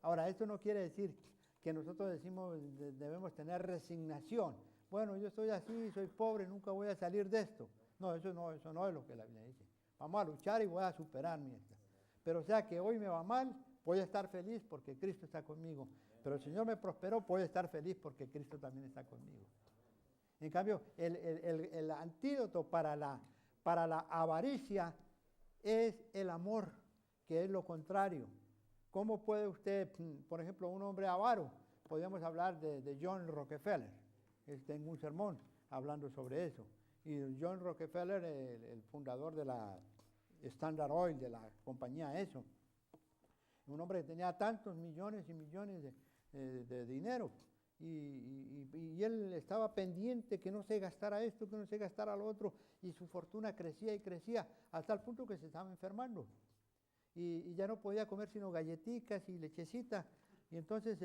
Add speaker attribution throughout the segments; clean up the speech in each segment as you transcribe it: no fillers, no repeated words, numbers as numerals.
Speaker 1: Ahora, esto no quiere decir que nosotros decimos debemos tener resignación. Bueno, yo estoy así, soy pobre, nunca voy a salir de esto. No, eso no es lo que la Biblia dice. Vamos a luchar y voy a superar mi esta. Pero o sea que hoy me va mal, voy a estar feliz porque Cristo está conmigo. Pero el Señor me prosperó, voy a estar feliz porque Cristo también está conmigo. En cambio, el antídoto para la avaricia es el amor, que es lo contrario. ¿Cómo puede usted, por ejemplo, un hombre avaro? Podríamos hablar de John Rockefeller. Tengo un sermón hablando sobre eso. Y John Rockefeller, el fundador de la Standard Oil, de la compañía eso, un hombre que tenía tantos millones y millones de dinero. Y él estaba pendiente que no se gastara esto, que no se gastara lo otro, y su fortuna crecía y crecía, hasta el punto que se estaba enfermando. Y ya no podía comer sino galletitas y lechecita. Y entonces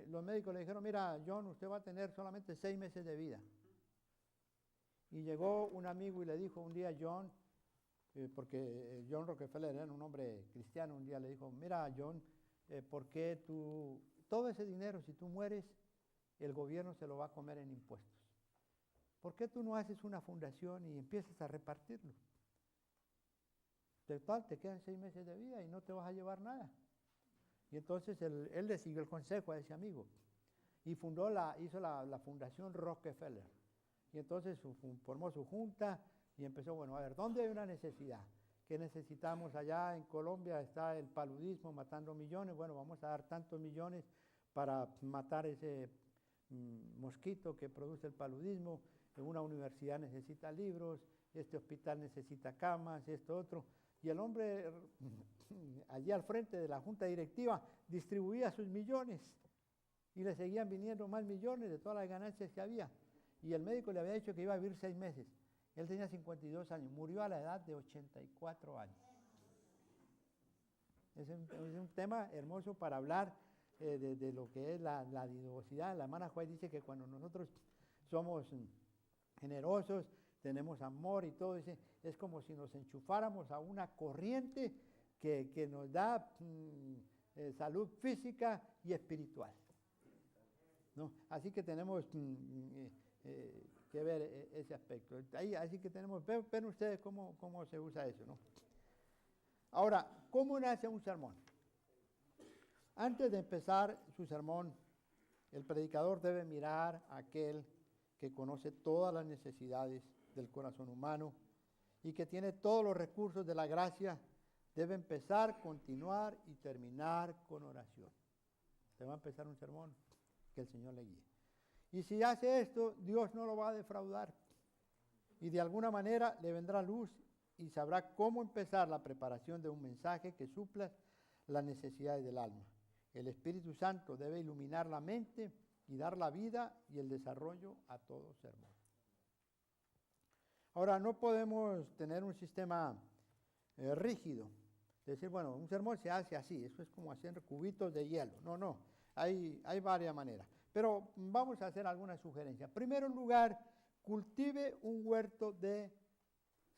Speaker 1: los médicos le dijeron, mira, John, usted va a tener solamente 6 meses de vida. Y llegó un amigo y le dijo un día a John, porque John Rockefeller era un hombre cristiano, un día le dijo, mira, John, ¿por qué todo ese dinero, si tú mueres, el gobierno se lo va a comer en impuestos? ¿Por qué tú no haces una fundación y empiezas a repartirlo? Total, te quedan 6 meses de vida y no te vas a llevar nada. Y entonces él le siguió el consejo a ese amigo y hizo la fundación Rockefeller. Y entonces formó su junta y empezó, bueno, a ver, ¿dónde hay una necesidad? ¿Qué necesitamos allá en Colombia? Está el paludismo matando millones. Bueno, vamos a dar tantos millones para matar ese mosquito que produce el paludismo. Una universidad necesita libros, este hospital necesita camas, esto otro. Y el hombre allí al frente de la junta directiva distribuía sus millones y le seguían viniendo más millones de todas las ganancias que había. Y el médico le había dicho que iba a vivir 6 meses. Él tenía 52 años, murió a la edad de 84 años. Es un tema hermoso para hablar de lo que es la didosidad. La hermana Juárez dice que cuando nosotros somos generosos, tenemos amor y todo, dice, es como si nos enchufáramos a una corriente que nos da salud física y espiritual, ¿no? Así que tenemos que ver ese aspecto. Así que ven ustedes cómo se usa eso, ¿no? Ahora, ¿cómo nace un sermón? Antes de empezar su sermón, el predicador debe mirar a aquel que conoce todas las necesidades del corazón humano y que tiene todos los recursos de la gracia. Debe empezar, continuar y terminar con oración. Usted va a empezar un sermón, que el Señor le guíe. Y si hace esto, Dios no lo va a defraudar. Y de alguna manera le vendrá luz y sabrá cómo empezar la preparación de un mensaje que supla las necesidades del alma. El Espíritu Santo debe iluminar la mente y dar la vida y el desarrollo a todo sermón. Ahora, no podemos tener un sistema rígido. Decir, bueno, un sermón se hace así, eso es como hacer cubitos de hielo. No, hay varias maneras. Pero vamos a hacer algunas sugerencias. En primer lugar, cultive un huerto de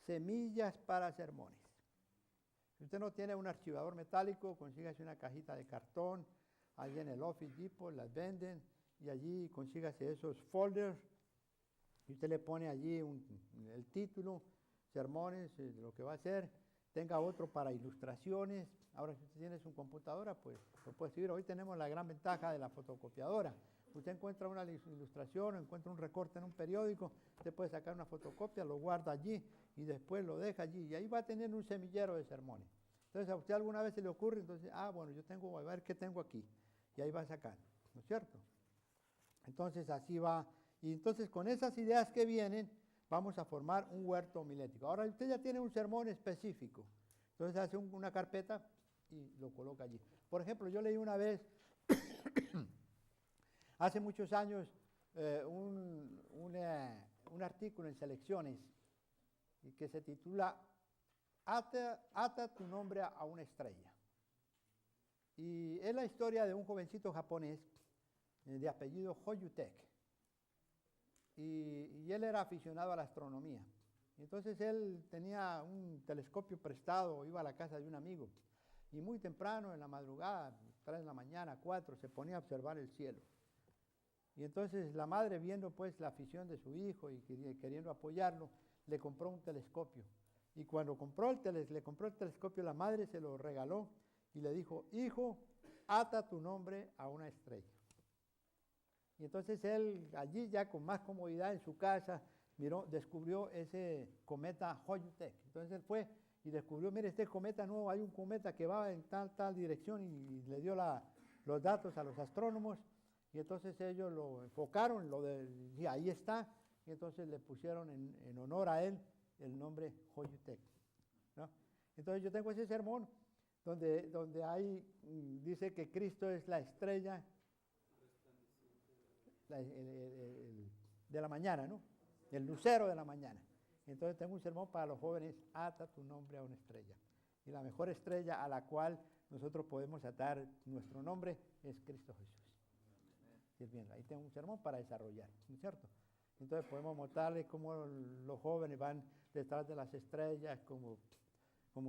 Speaker 1: semillas para sermones. Si usted no tiene un archivador metálico, consígase una cajita de cartón, allí en el Office Depot las venden, y allí consígase esos folders, y usted le pone allí el título, sermones, lo que va a hacer, tenga otro para ilustraciones. Ahora, si usted tiene su computadora, pues lo puede escribir. Hoy tenemos la gran ventaja de la fotocopiadora. Usted encuentra una ilustración, encuentra un recorte en un periódico, usted puede sacar una fotocopia, lo guarda allí y después lo deja allí. Y ahí va a tener un semillero de sermones. Entonces, a usted alguna vez se le ocurre, entonces, bueno, a ver qué tengo aquí. Y ahí va a sacar, ¿no es cierto? Entonces, así va. Y entonces, con esas ideas que vienen, vamos a formar un huerto homilético. Ahora, usted ya tiene un sermón específico. Entonces, hace una carpeta y lo coloca allí. Por ejemplo, yo leí una vez, hace muchos años, un artículo en Selecciones que se titula Ata tu nombre a una estrella. Y es la historia de un jovencito japonés de apellido Hoyutek. Y él era aficionado a la astronomía. Y entonces él tenía un telescopio prestado, iba a la casa de un amigo. Y muy temprano, en la madrugada, 3 de la mañana, 4, se ponía a observar el cielo. Y entonces la madre, viendo pues la afición de su hijo y queriendo apoyarlo, le compró un telescopio. Y cuando le compró el telescopio, la madre se lo regaló y le dijo, hijo, ata tu nombre a una estrella. Y entonces él allí ya con más comodidad en su casa, descubrió ese cometa Huytech. Entonces él fue y descubrió, mire, este cometa nuevo, hay un cometa que va en tal dirección, y le dio los datos a los astrónomos, y entonces ellos lo enfocaron, y ahí está, y entonces le pusieron en honor a él el nombre Huytech, ¿no? Entonces yo tengo ese sermón donde ahí dice que Cristo es la estrella de la mañana, ¿no? El lucero de la mañana. Entonces tengo un sermón para los jóvenes, ata tu nombre a una estrella. Y la mejor estrella a la cual nosotros podemos atar nuestro nombre es Cristo Jesús. ¿Sí? Bien, ahí tengo un sermón para desarrollar, ¿no es cierto? Entonces podemos mostrarles cómo los jóvenes van detrás de las estrellas, como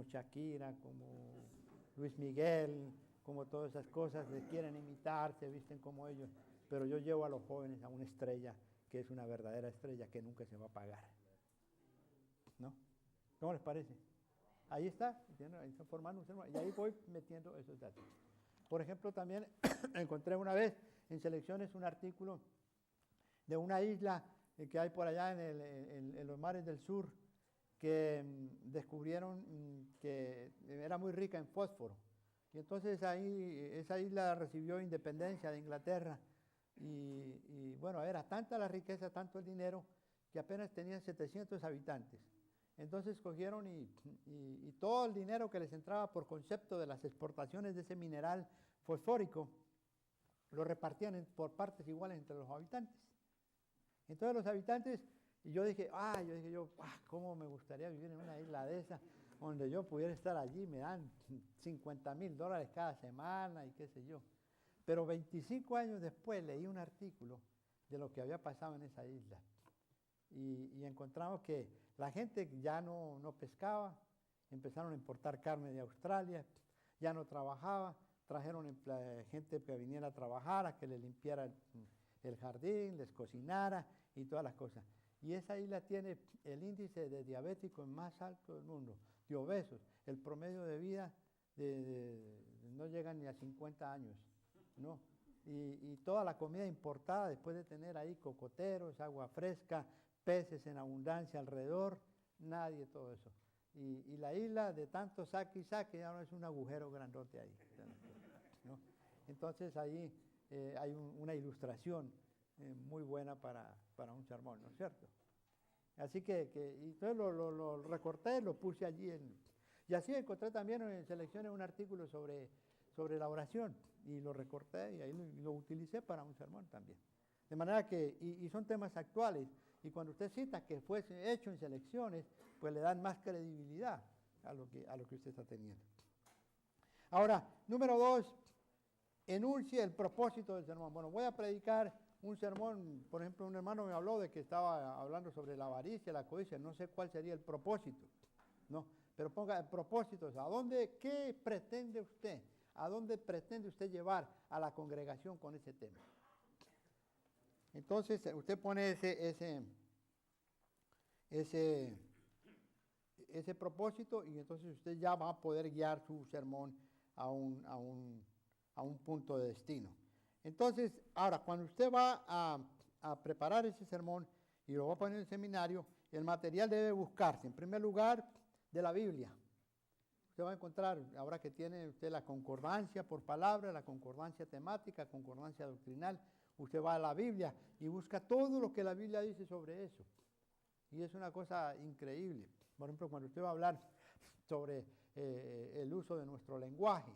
Speaker 1: Shakira, como Luis Miguel, como todas esas cosas, les quieren imitar, se visten como ellos. Pero yo llevo a los jóvenes a una estrella que es una verdadera estrella que nunca se va a apagar, ¿no? ¿Cómo les parece? Ahí está, ahí está formando un sermón, y ahí voy metiendo esos datos. Por ejemplo, también encontré una vez en Selecciones un artículo de una isla que hay por allá en los mares del sur, que descubrieron que era muy rica en fósforo. Y entonces ahí esa isla recibió independencia de Inglaterra. Y bueno, era tanta la riqueza, tanto el dinero, que apenas tenían 700 habitantes. Entonces cogieron y todo el dinero que les entraba por concepto de las exportaciones de ese mineral fosfórico, lo repartían por partes iguales entre los habitantes. Entonces los habitantes, y yo dije, cómo me gustaría vivir en una isla de esa, donde yo pudiera estar allí, me dan $50,000 cada semana y qué sé yo. Pero 25 años después leí un artículo de lo que había pasado en esa isla. Y encontramos que la gente ya no pescaba, empezaron a importar carne de Australia, ya no trabajaba, trajeron gente que viniera a trabajar, a que le limpiara el jardín, les cocinara y todas las cosas. Y esa isla tiene el índice de diabéticos más alto del mundo, de obesos. El promedio de vida no llega ni a 50 años, ¿no? Y toda la comida importada, después de tener ahí cocoteros, agua fresca, peces en abundancia alrededor, nadie todo eso. Y la isla de tanto saque y saque ya no es un agujero grandote ahí, ¿no? Entonces ahí hay una ilustración muy buena para un sermón, ¿no es cierto? Así que entonces lo recorté, lo puse allí. Y así encontré también en Selecciones un artículo sobre la oración, y lo recorté y ahí lo utilicé para un sermón también. De manera que, y son temas actuales, y cuando usted cita que fue hecho en Selecciones, pues le dan más credibilidad a lo que usted está teniendo. Ahora, número 2, enuncie el propósito del sermón. Bueno, voy a predicar un sermón, por ejemplo, un hermano me habló de que estaba hablando sobre la avaricia, la codicia, no sé cuál sería el propósito, ¿no? Pero ponga propósitos, ¿qué pretende usted? ¿A dónde pretende usted llevar a la congregación con ese tema? Entonces, usted pone ese propósito, y entonces usted ya va a poder guiar su sermón a un punto de destino. Entonces, ahora, cuando usted va a preparar ese sermón y lo va a poner en el seminario, el material debe buscarse, en primer lugar, de la Biblia. Usted va a encontrar, ahora que tiene usted la concordancia por palabra, la concordancia temática, concordancia doctrinal, usted va a la Biblia y busca todo lo que la Biblia dice sobre eso. Y es una cosa increíble. Por ejemplo, cuando usted va a hablar sobre el uso de nuestro lenguaje,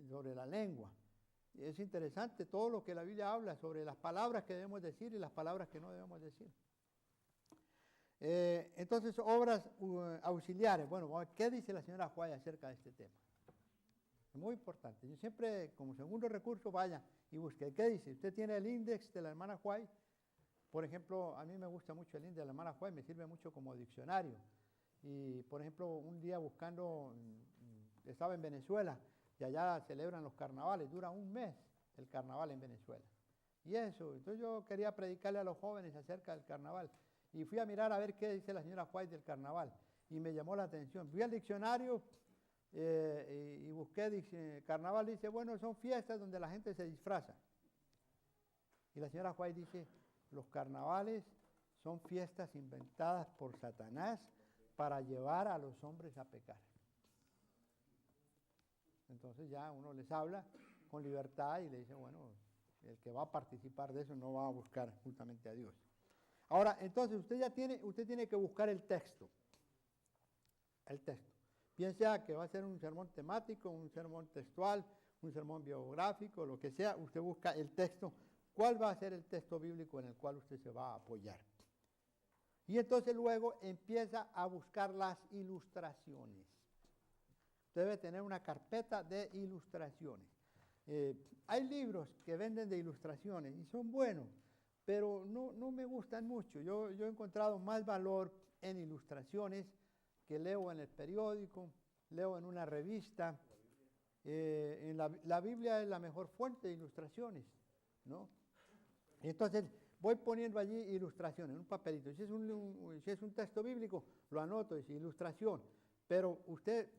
Speaker 1: sobre la lengua, es interesante todo lo que la Biblia habla sobre las palabras que debemos decir y las palabras que no debemos decir. Entonces, obras auxiliares. Bueno, ¿qué dice la señora White acerca de este tema? Es muy importante. Yo siempre, como segundo recurso, vaya y busque. ¿Qué dice? Usted tiene el índice de la hermana White. Por ejemplo, a mí me gusta mucho el índice de la hermana White, me sirve mucho como diccionario. Y, por ejemplo, un día buscando, estaba en Venezuela, y allá celebran los carnavales, dura un mes el carnaval en Venezuela. Y eso, entonces yo quería predicarle a los jóvenes acerca del carnaval. Y fui a mirar a ver qué dice la señora White del carnaval. Y me llamó la atención. Fui al diccionario y busqué, carnaval dice, bueno, son fiestas donde la gente se disfraza. Y la señora White dice, los carnavales son fiestas inventadas por Satanás para llevar a los hombres a pecar. Entonces ya uno les habla con libertad y le dice, bueno, el que va a participar de eso no va a buscar justamente a Dios. Ahora, entonces usted tiene que buscar el texto. El texto. Piensa que va a ser un sermón temático, un sermón textual, un sermón biográfico, lo que sea, usted busca el texto. ¿Cuál va a ser el texto bíblico en el cual usted se va a apoyar? Y entonces luego empieza a buscar las ilustraciones. Usted debe tener una carpeta de ilustraciones. Hay libros que venden de ilustraciones y son buenos, pero no me gustan mucho. Yo he encontrado más valor en ilustraciones que leo en el periódico, leo en una revista. La Biblia es la mejor fuente de ilustraciones, ¿no? Y entonces voy poniendo allí ilustraciones en un papelito. Si es un texto bíblico, lo anoto, dice ilustración. Pero usted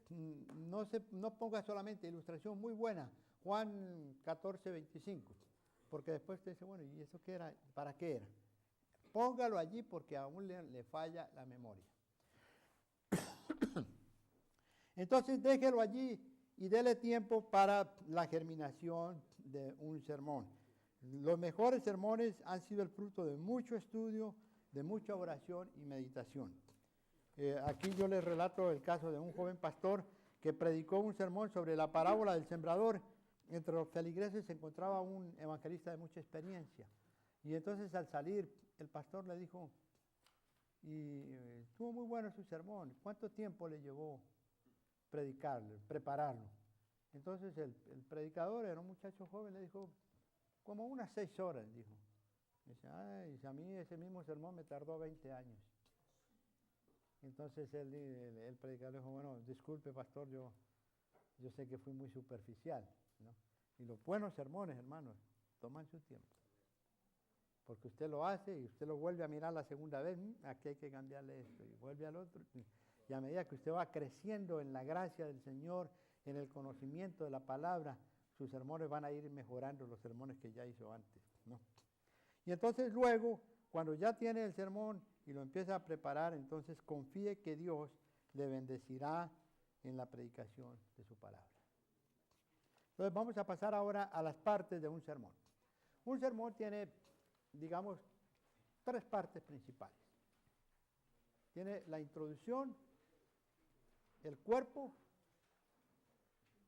Speaker 1: no ponga solamente ilustración muy buena, Juan 14, 25, porque después usted dice, bueno, ¿y eso qué era? ¿Para qué era? Póngalo allí porque aún le falla la memoria. Entonces déjelo allí y dele tiempo para la germinación de un sermón. Los mejores sermones han sido el fruto de mucho estudio, de mucha oración y meditación. Aquí yo les relato el caso de un joven pastor que predicó un sermón sobre la parábola del sembrador. Entre los feligreses se encontraba un evangelista de mucha experiencia. Y entonces al salir, el pastor le dijo, estuvo muy bueno su sermón, ¿cuánto tiempo le llevó predicarlo, prepararlo? Entonces el predicador, era un muchacho joven, le dijo, como unas 6 horas, dijo. Dice, a mí ese mismo sermón me tardó 20 años. Entonces el predicador dijo, bueno, disculpe pastor, yo sé que fui muy superficial, ¿no? Y los buenos sermones, hermanos, toman su tiempo. Porque usted lo hace y usted lo vuelve a mirar la segunda vez, aquí hay que cambiarle esto, y vuelve al otro. Y a medida que usted va creciendo en la gracia del Señor, en el conocimiento de la palabra, sus sermones van a ir mejorando los sermones que ya hizo antes, ¿no? Y entonces luego, cuando ya tiene el sermón y lo empieza a preparar, entonces confíe que Dios le bendecirá en la predicación de su palabra. Entonces vamos a pasar ahora a las partes de un sermón. Un sermón tiene, digamos, 3 partes principales. Tiene la introducción, el cuerpo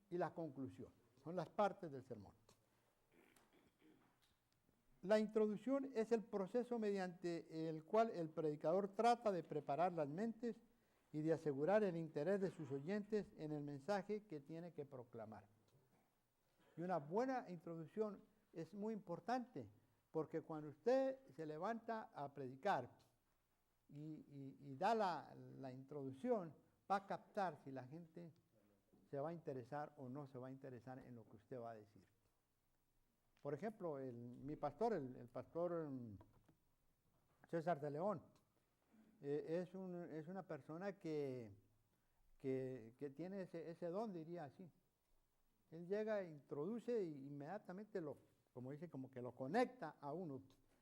Speaker 1: y la conclusión. Son las partes del sermón. La introducción es el proceso mediante el cual el predicador trata de preparar las mentes y de asegurar el interés de sus oyentes en el mensaje que tiene que proclamar. Y una buena introducción es muy importante, porque cuando usted se levanta a predicar y da la introducción, va a captar si la gente se va a interesar o no se va a interesar en lo que usted va a decir. Por ejemplo, mi pastor, el pastor César de León, es una persona que tiene ese don, diría así. Él llega e introduce e inmediatamente como dice, como que lo conecta a uno,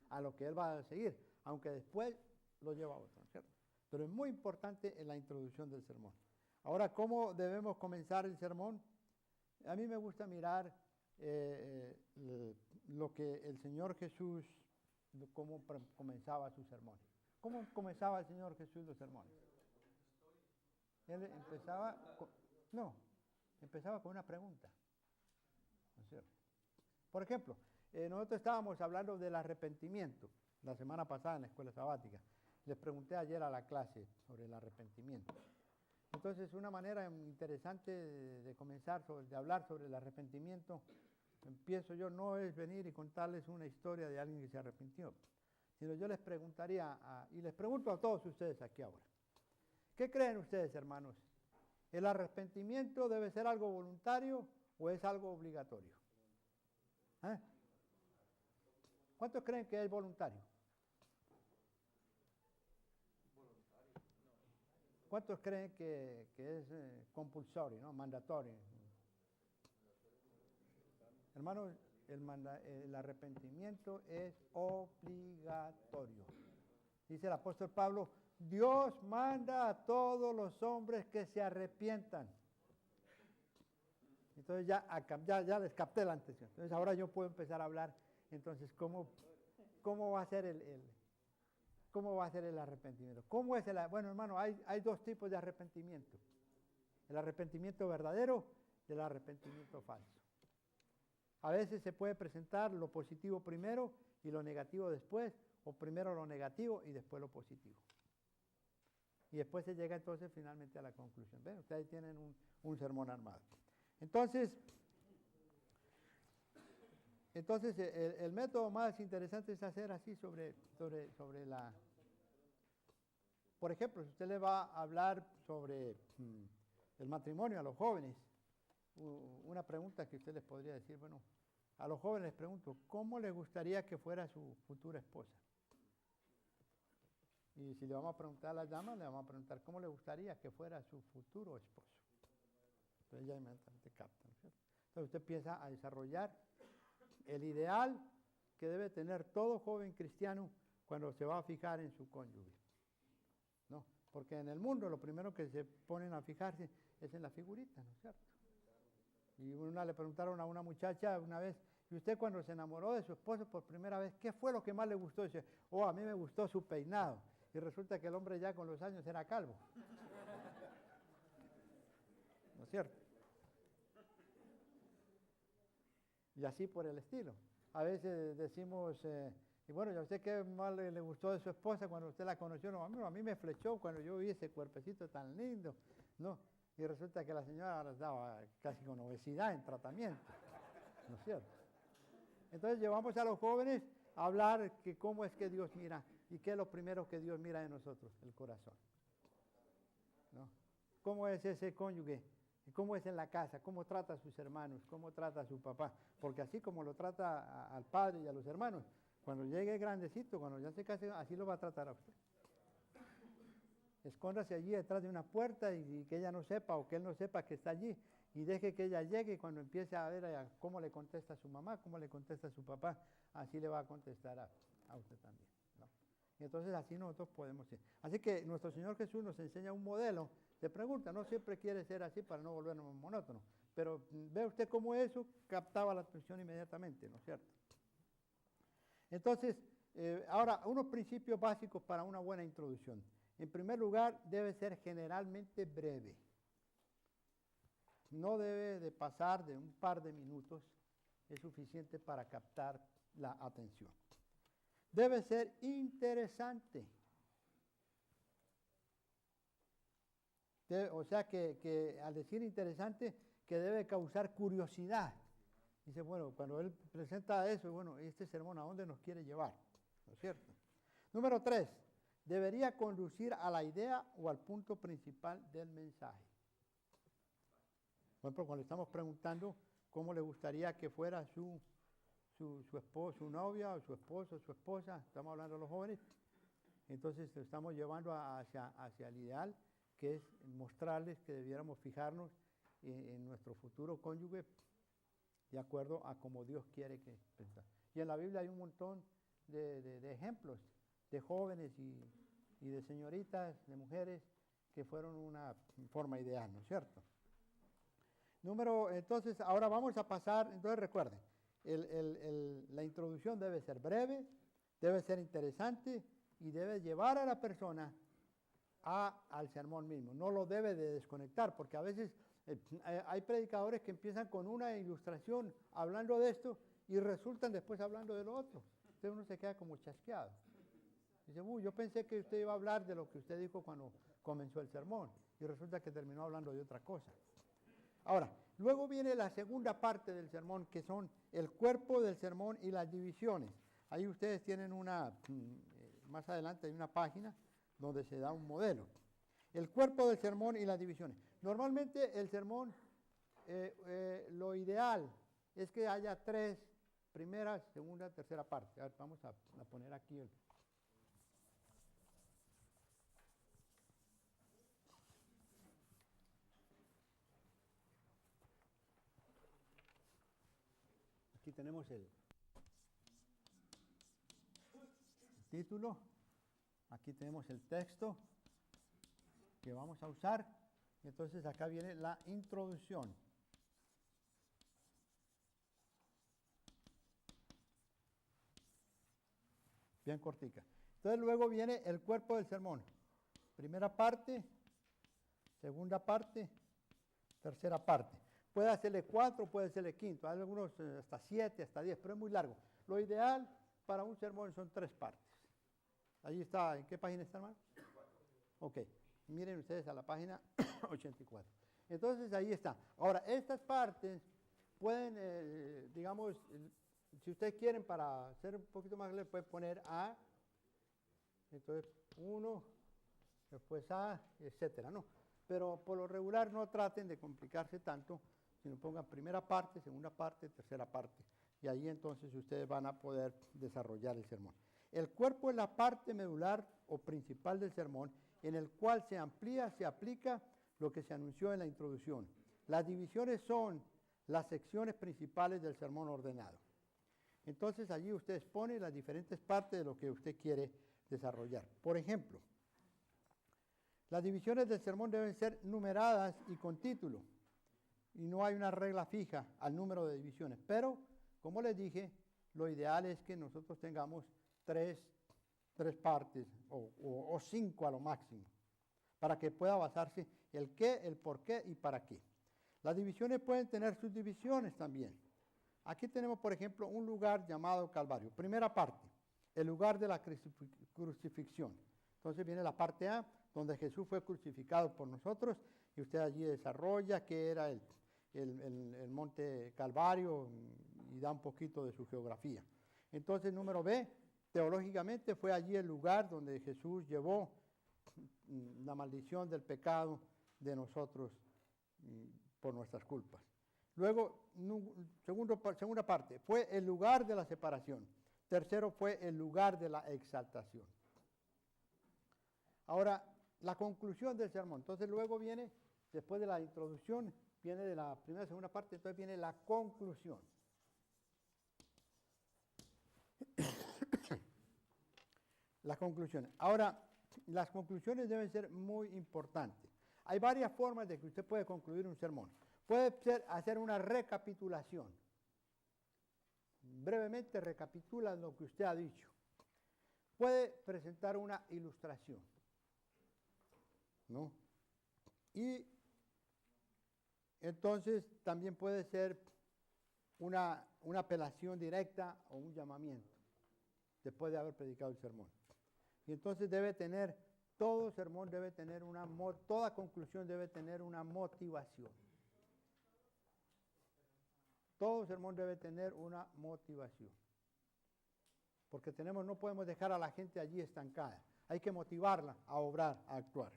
Speaker 1: a lo que él va a seguir, aunque después lo lleva a otro, ¿cierto? Pero es muy importante en la introducción del sermón. Ahora, ¿cómo debemos comenzar el sermón? A mí me gusta mirar lo que el Señor Jesús, cómo comenzaba sus sermones. ¿Cómo comenzaba el Señor Jesús los sermones? Él empezaba con una pregunta, ¿no es cierto? Por ejemplo, nosotros estábamos hablando del arrepentimiento la semana pasada en la escuela sabática. Les pregunté ayer a la clase sobre el arrepentimiento. Entonces, una manera interesante de comenzar, de hablar sobre el arrepentimiento, empiezo yo, no es venir y contarles una historia de alguien que se arrepintió, sino yo les preguntaría, y les pregunto a todos ustedes aquí ahora, ¿qué creen ustedes, hermanos? ¿El arrepentimiento debe ser algo voluntario o es algo obligatorio? ¿Eh? ¿Cuántos creen que es voluntario? ¿Cuántos creen que es compulsorio, ¿no? Mandatorio? Hermanos, el arrepentimiento es obligatorio. Dice el apóstol Pablo, Dios manda a todos los hombres que se arrepientan. Entonces ya les capté la atención. Entonces ahora yo puedo empezar a hablar. Entonces, ¿cómo va a ser cómo va a ser el arrepentimiento? Bueno, hermano, hay dos tipos de arrepentimiento. El arrepentimiento verdadero y el arrepentimiento falso. A veces se puede presentar lo positivo primero y lo negativo después, o primero lo negativo y después lo positivo. Y después se llega entonces finalmente a la conclusión. ¿Ven? Ustedes tienen un sermón armado. Entonces el método más interesante es hacer así sobre la... Por ejemplo, si usted le va a hablar sobre el matrimonio a los jóvenes, una pregunta que usted les podría decir, bueno, a los jóvenes les pregunto, ¿cómo les gustaría que fuera su futura esposa? Y si le vamos a preguntar a las damas, le vamos a preguntar cómo le gustaría que fuera su futuro esposo. Entonces ya inmediatamente captan, ¿cierto? Entonces usted empieza a desarrollar el ideal que debe tener todo joven cristiano cuando se va a fijar en su cónyuge. ¿No? Porque en el mundo lo primero que se ponen a fijarse es en la figurita, ¿no es cierto? Y le preguntaron a una muchacha una vez, ¿y usted cuando se enamoró de su esposo por primera vez, qué fue lo que más le gustó? Dice, a mí me gustó su peinado. Y resulta que el hombre ya con los años era calvo. ¿No es cierto? Y así por el estilo. A veces decimos, y bueno, ¿y a usted qué más le gustó de su esposa cuando usted la conoció? No, a mí me flechó cuando yo vi ese cuerpecito tan lindo, ¿no? Y resulta que la señora ahora estaba casi con obesidad en tratamiento, ¿no es cierto? Entonces llevamos a los jóvenes a hablar que cómo es que Dios mira y qué es lo primero que Dios mira en nosotros, el corazón, ¿no? ¿Cómo es ese cónyuge? ¿Cómo es en la casa? ¿Cómo trata a sus hermanos? ¿Cómo trata a su papá? Porque así como lo trata al padre y a los hermanos, cuando llegue grandecito, cuando ya se case, así lo va a tratar a usted. Escóndase allí detrás de una puerta y que ella no sepa o que él no sepa que está allí y deje que ella llegue y cuando empiece a ver cómo le contesta a su mamá, cómo le contesta a su papá, así le va a contestar a usted también, ¿no? Y entonces así nosotros podemos ser. Así que nuestro Señor Jesús nos enseña un modelo de pregunta. No siempre quiere ser así para no volvernos monótonos, pero ve usted cómo eso captaba la atención inmediatamente, ¿no es cierto? Entonces, ahora, unos principios básicos para una buena introducción. En primer lugar, debe ser generalmente breve. No debe de pasar de un par de minutos, es suficiente para captar la atención. Debe ser interesante. O sea que al decir interesante, que debe causar curiosidad. Dice, bueno, cuando él presenta eso, bueno, este sermón, ¿a dónde nos quiere llevar? ¿No es cierto? Número 3, debería conducir a la idea o al punto principal del mensaje. Por ejemplo, cuando le estamos preguntando cómo le gustaría que fuera su esposo, su novia, o su esposo, su esposa, estamos hablando de los jóvenes, entonces estamos llevando hacia el ideal, que es mostrarles que debiéramos fijarnos en nuestro futuro cónyuge de acuerdo a como Dios quiere que pensar. Y en la Biblia hay un montón de ejemplos de jóvenes y de señoritas, de mujeres, que fueron una forma ideal, ¿no es cierto? Entonces, ahora vamos a pasar, entonces recuerden, la introducción debe ser breve, debe ser interesante y debe llevar a la persona al sermón mismo. No lo debe de desconectar, porque a veces hay predicadores que empiezan con una ilustración hablando de esto y resultan después hablando de lo otro. Entonces uno se queda como chasqueado. Dice, yo pensé que usted iba a hablar de lo que usted dijo cuando comenzó el sermón y resulta que terminó hablando de otra cosa. Ahora, luego viene la segunda parte del sermón, que son el cuerpo del sermón y las divisiones. Ahí ustedes tienen más adelante hay una página donde se da un modelo. El cuerpo del sermón y las divisiones. Normalmente el sermón lo ideal es que haya 3, primera, segunda, tercera parte. A ver, vamos a poner aquí el... Aquí tenemos el título, aquí tenemos el texto que vamos a usar, entonces acá viene la introducción. Bien cortica. Entonces luego viene el cuerpo del sermón. Primera parte, segunda parte, tercera parte. Puede hacerle 4, puede hacerle quinto, hay algunos hasta 7, hasta 10, pero es muy largo. Lo ideal para un sermón son 3 partes. Ahí está, ¿en qué página está, hermano? Ok, miren ustedes a la página 84. Entonces ahí está. Ahora, estas partes pueden, digamos, si ustedes quieren para hacer un poquito más, le pueden poner A, entonces 1, después A, etcétera, ¿no? Pero por lo regular no traten de complicarse tanto, sino pongan primera parte, segunda parte, tercera parte. Y ahí entonces ustedes van a poder desarrollar el sermón. El cuerpo es la parte medular o principal del sermón, en el cual se amplía, se aplica lo que se anunció en la introducción. Las divisiones son las secciones principales del sermón ordenado. Entonces allí ustedes ponen las diferentes partes de lo que usted quiere desarrollar. Por ejemplo, las divisiones del sermón deben ser numeradas y con título. Y no hay una regla fija al número de divisiones. Pero, como les dije, lo ideal es que nosotros tengamos 3 partes o 5 a lo máximo, para que pueda basarse el qué, el por qué y para qué. Las divisiones pueden tener subdivisiones también. Aquí tenemos, por ejemplo, un lugar llamado Calvario. Primera parte, el lugar de la crucifixión. Entonces viene la parte A, donde Jesús fue crucificado por nosotros, y usted allí desarrolla qué era el monte Calvario y da un poquito de su geografía. Entonces, número B, teológicamente fue allí el lugar donde Jesús llevó la maldición del pecado de nosotros por nuestras culpas. Luego, segunda parte, fue el lugar de la separación. Tercero, fue el lugar de la exaltación. Ahora, la conclusión del sermón. Entonces, luego viene, después de la introducción, viene de la primera y segunda parte, entonces viene la conclusión. La conclusión. Ahora, las conclusiones deben ser muy importantes. Hay varias formas de que usted puede concluir un sermón. Puede ser hacer una recapitulación. Brevemente recapitula lo que usted ha dicho. Puede presentar una ilustración, ¿no? Y entonces también puede ser una apelación directa o un llamamiento después de haber predicado el sermón. Y entonces todo sermón debe tener toda conclusión debe tener una motivación. Todo sermón debe tener una motivación. Porque no podemos dejar a la gente allí estancada. Hay que motivarla a obrar, a actuar.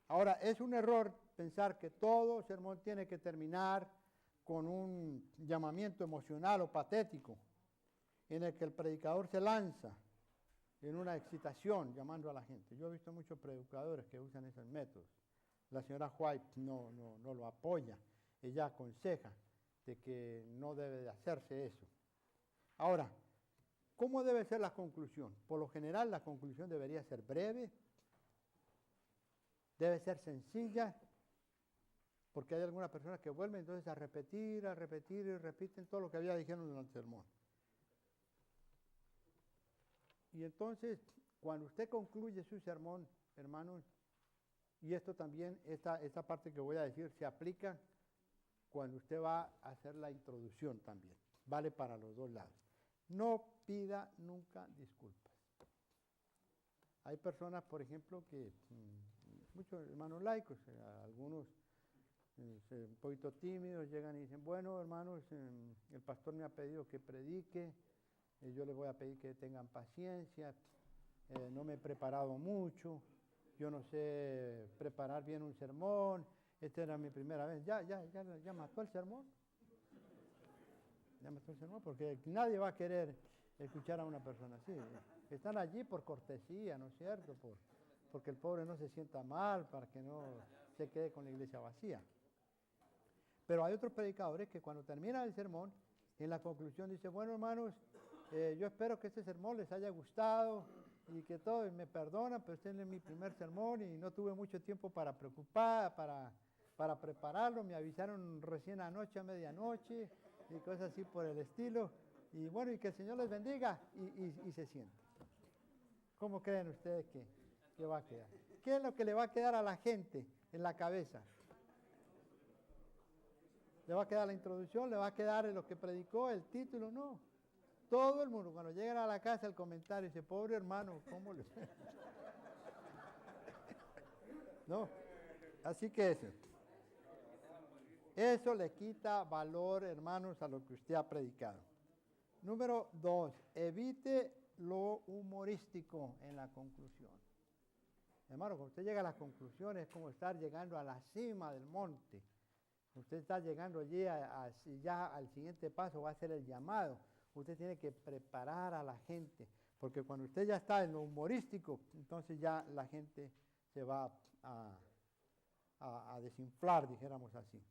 Speaker 1: Ahora, es un error pensar que todo sermón tiene que terminar con un llamamiento emocional o patético, en el que el predicador se lanza en una excitación llamando a la gente. Yo he visto muchos predicadores que usan esos métodos. La señora White no lo apoya. Ella aconseja de que no debe de hacerse eso. Ahora, ¿cómo debe ser la conclusión? Por lo general, la conclusión debería ser breve, debe ser sencilla, porque hay algunas personas que vuelven entonces a repetir y repiten todo lo que había dijeron durante el sermón. Y entonces, cuando usted concluye su sermón, hermanos, y esto también, esta parte que voy a decir, se aplica cuando usted va a hacer la introducción también. Vale para los dos lados. No pida nunca disculpas. Hay personas, por ejemplo, que, muchos hermanos laicos, algunos un poquito tímidos, llegan y dicen, bueno, hermanos, el pastor me ha pedido que predique, yo les voy a pedir que tengan paciencia, no me he preparado mucho, yo no sé preparar bien un sermón, esta era mi primera vez. Ya mató el sermón. Ya mató el sermón, porque nadie va a querer escuchar a una persona así. Están allí por cortesía, ¿no es cierto? Porque el pobre no se sienta mal, para que no se quede con la iglesia vacía. Pero hay otros predicadores que cuando termina el sermón, en la conclusión dice, bueno, hermanos, yo espero que este sermón les haya gustado y que todos me perdonan, pero este es mi primer sermón y no tuve mucho tiempo para para prepararlo. Me avisaron recién anoche a medianoche y cosas así por el estilo. Y bueno, y que el Señor les bendiga y se siente. ¿Cómo creen ustedes que va a quedar? ¿Qué es lo que le va a quedar a la gente en la cabeza? ¿Le va a quedar la introducción? ¿Le va a quedar lo que predicó, el título? No. Todo el mundo, cuando llegan a la casa, el comentario dice, pobre hermano, ¿cómo le...? No. Así que eso le quita valor, hermanos, a lo que usted ha predicado. Número 2, evite lo humorístico en la conclusión. Hermano, cuando usted llega a la conclusión es como estar llegando a la cima del monte. Usted está llegando allí ya al siguiente paso, va a ser el llamado. Usted tiene que preparar a la gente, porque cuando usted ya está en lo humorístico, entonces ya la gente se va a desinflar, dijéramos así.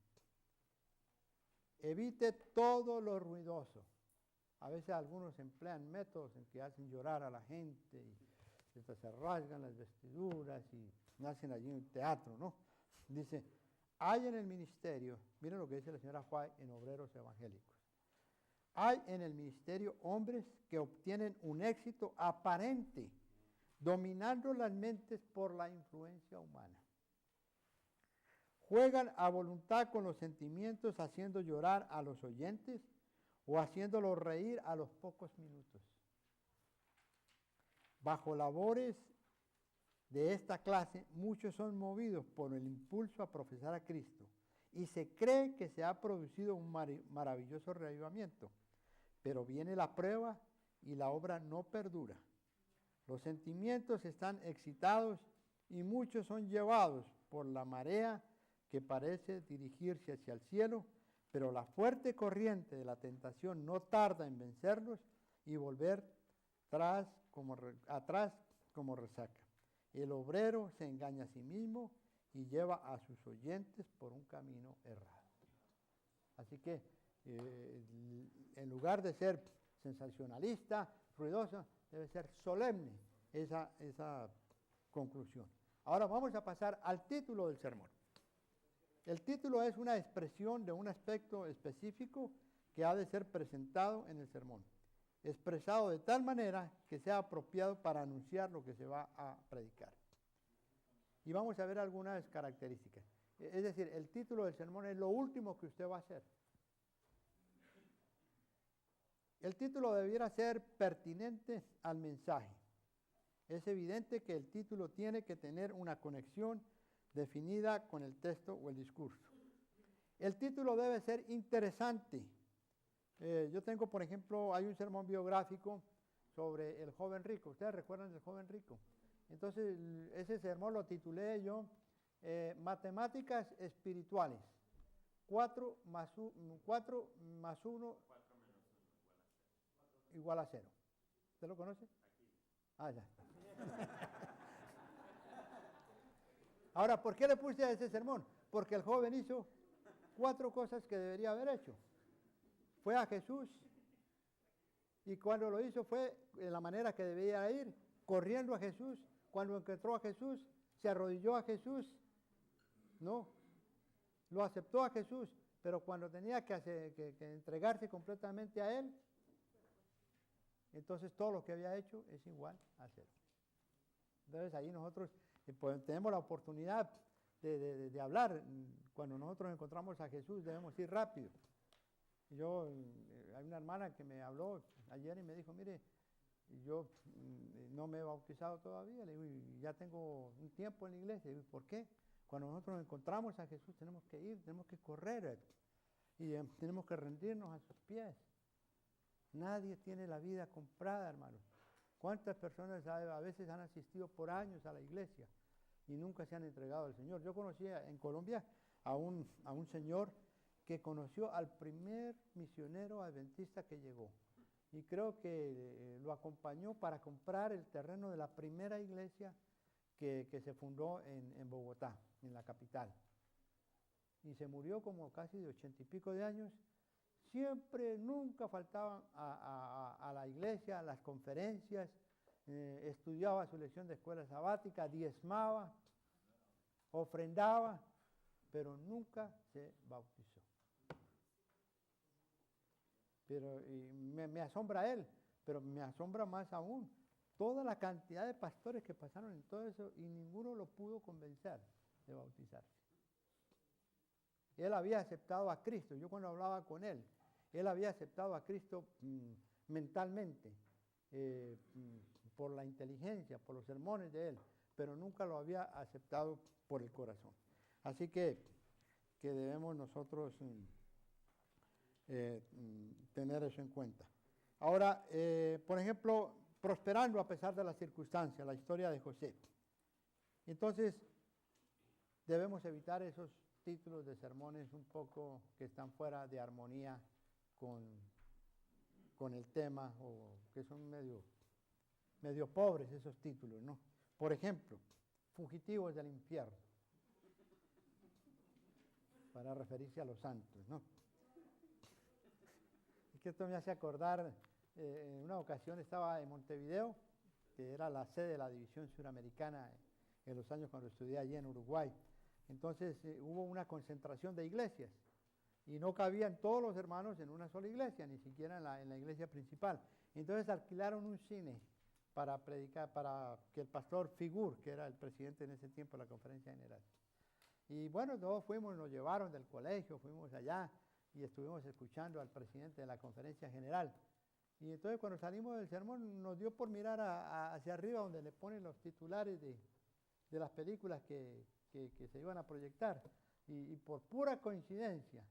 Speaker 1: Evite todo lo ruidoso. A veces algunos emplean métodos en que hacen llorar a la gente y se rasgan las vestiduras y hacen allí un teatro, ¿no? Dice, hay en el ministerio, miren lo que dice la señora White en Obreros Evangélicos, hay en el ministerio hombres que obtienen un éxito aparente, dominando las mentes por la influencia humana. Juegan a voluntad con los sentimientos, haciendo llorar a los oyentes o haciéndolos reír a los pocos minutos. Bajo labores de esta clase, muchos son movidos por el impulso a profesar a Cristo y se cree que se ha producido un maravilloso reavivamiento, pero viene la prueba y la obra no perdura. Los sentimientos están excitados y muchos son llevados por la marea que parece dirigirse hacia el cielo, pero la fuerte corriente de la tentación no tarda en vencerlos y volver atrás como resaca. El obrero se engaña a sí mismo y lleva a sus oyentes por un camino errado. Así que en lugar de ser sensacionalista, ruidoso, debe ser solemne esa conclusión. Ahora vamos a pasar al título del sermón. El título es una expresión de un aspecto específico que ha de ser presentado en el sermón, expresado de tal manera que sea apropiado para anunciar lo que se va a predicar. Y vamos a ver algunas características. Es decir, el título del sermón es lo último que usted va a hacer. El título debiera ser pertinente al mensaje. Es evidente que el título tiene que tener una conexión definida con el texto o el discurso. El título debe ser interesante. Yo tengo, por ejemplo, hay un sermón biográfico sobre el joven rico. ¿Ustedes recuerdan del joven rico? Entonces, ese sermón lo titulé yo Matemáticas Espirituales. 4 más 1 igual a 0. ¿Usted lo conoce? Ah, ya. Ahora, ¿por qué le puse a ese sermón? Porque el joven hizo 4 cosas que debería haber hecho. Fue a Jesús y cuando lo hizo fue de la manera que debía ir, corriendo a Jesús. Cuando encontró a Jesús, se arrodilló a Jesús. No, lo aceptó a Jesús, pero cuando tenía que entregarse completamente a Él, entonces todo lo que había hecho es igual a 0. Entonces ahí nosotros pues, tenemos la oportunidad de hablar. Cuando nosotros encontramos a Jesús debemos ir rápido. Hay una hermana que me habló ayer y me dijo, mire, yo no me he bautizado todavía. Le digo, ya tengo un tiempo en la iglesia. Le digo, ¿por qué? Cuando nosotros encontramos a Jesús tenemos que ir, tenemos que correr y tenemos que rendirnos a sus pies. Nadie tiene la vida comprada, hermano. ¿Cuántas personas a veces han asistido por años a la iglesia y nunca se han entregado al Señor. Yo conocí en Colombia a un señor que conoció al primer misionero adventista que llegó. Y creo que lo acompañó para comprar el terreno de la primera iglesia que se fundó en Bogotá, en la capital. Y se murió como casi de 80 y pico de años. Siempre, nunca faltaban a la iglesia, a las conferencias, estudiaba su lección de escuela sabática, diezmaba, ofrendaba, pero nunca se bautizó. Pero me asombra él, pero me asombra más aún toda la cantidad de pastores que pasaron en todo eso y ninguno lo pudo convencer de bautizarse. Él había aceptado a Cristo. Yo cuando hablaba con él había aceptado a Cristo mentalmente, por la inteligencia, por los sermones de él, pero nunca lo había aceptado por el corazón. Así que debemos nosotros tener eso en cuenta. Ahora, por ejemplo, prosperando a pesar de las circunstancias, la historia de José. Entonces, debemos evitar esos títulos de sermones un poco que están fuera de armonía con el tema, o que son medio pobres esos títulos, ¿no? Por ejemplo, fugitivos del infierno, para referirse a los santos, ¿no? Es que esto me hace acordar, en una ocasión estaba en Montevideo, que era la sede de la División Suramericana en los años cuando estudié allí en Uruguay. Entonces hubo una concentración de iglesias y no cabían todos los hermanos en una sola iglesia, ni siquiera en la iglesia principal. Entonces alquilaron un cine para predicar, para que el pastor Figur, que era el presidente en ese tiempo de la conferencia general. Y bueno, todos fuimos, nos llevaron del colegio, fuimos allá y estuvimos escuchando al presidente de la conferencia general. Y entonces cuando salimos del sermón nos dio por mirar hacia arriba donde le ponen los titulares de las películas que se iban a proyectar. Y por pura coincidencia,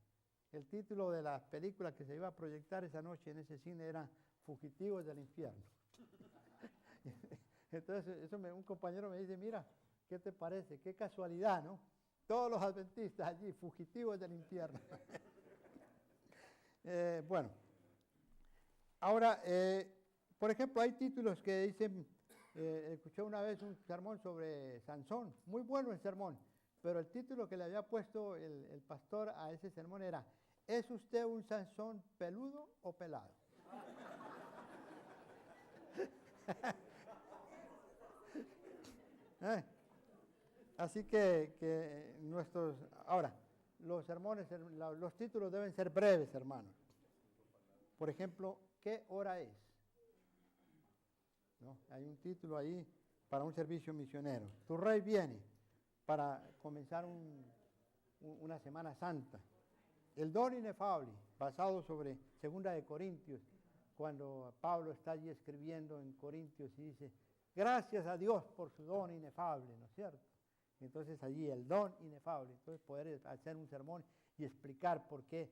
Speaker 1: el título de las películas que se iba a proyectar esa noche en ese cine era Fugitivos del Infierno. Entonces un compañero me dice, mira, ¿qué te parece? Qué casualidad, ¿no? Todos los adventistas allí, fugitivos del infierno. Bueno, ahora, por ejemplo, hay títulos que dicen, escuché una vez un sermón sobre Sansón, muy bueno el sermón, pero el título que le había puesto el pastor a ese sermón era, ¿es usted un Sansón peludo o pelado? Así que ahora, los sermones, los títulos deben ser breves, hermanos. Por ejemplo, ¿qué hora es? ¿No? Hay un título ahí para un servicio misionero. Tu rey viene para comenzar una Semana Santa. El don inefable, basado sobre 2 de Corintios, cuando Pablo está allí escribiendo en Corintios y dice, gracias a Dios por su don inefable, ¿no es cierto? Entonces allí el don inefable, entonces poder hacer un sermón y explicar por qué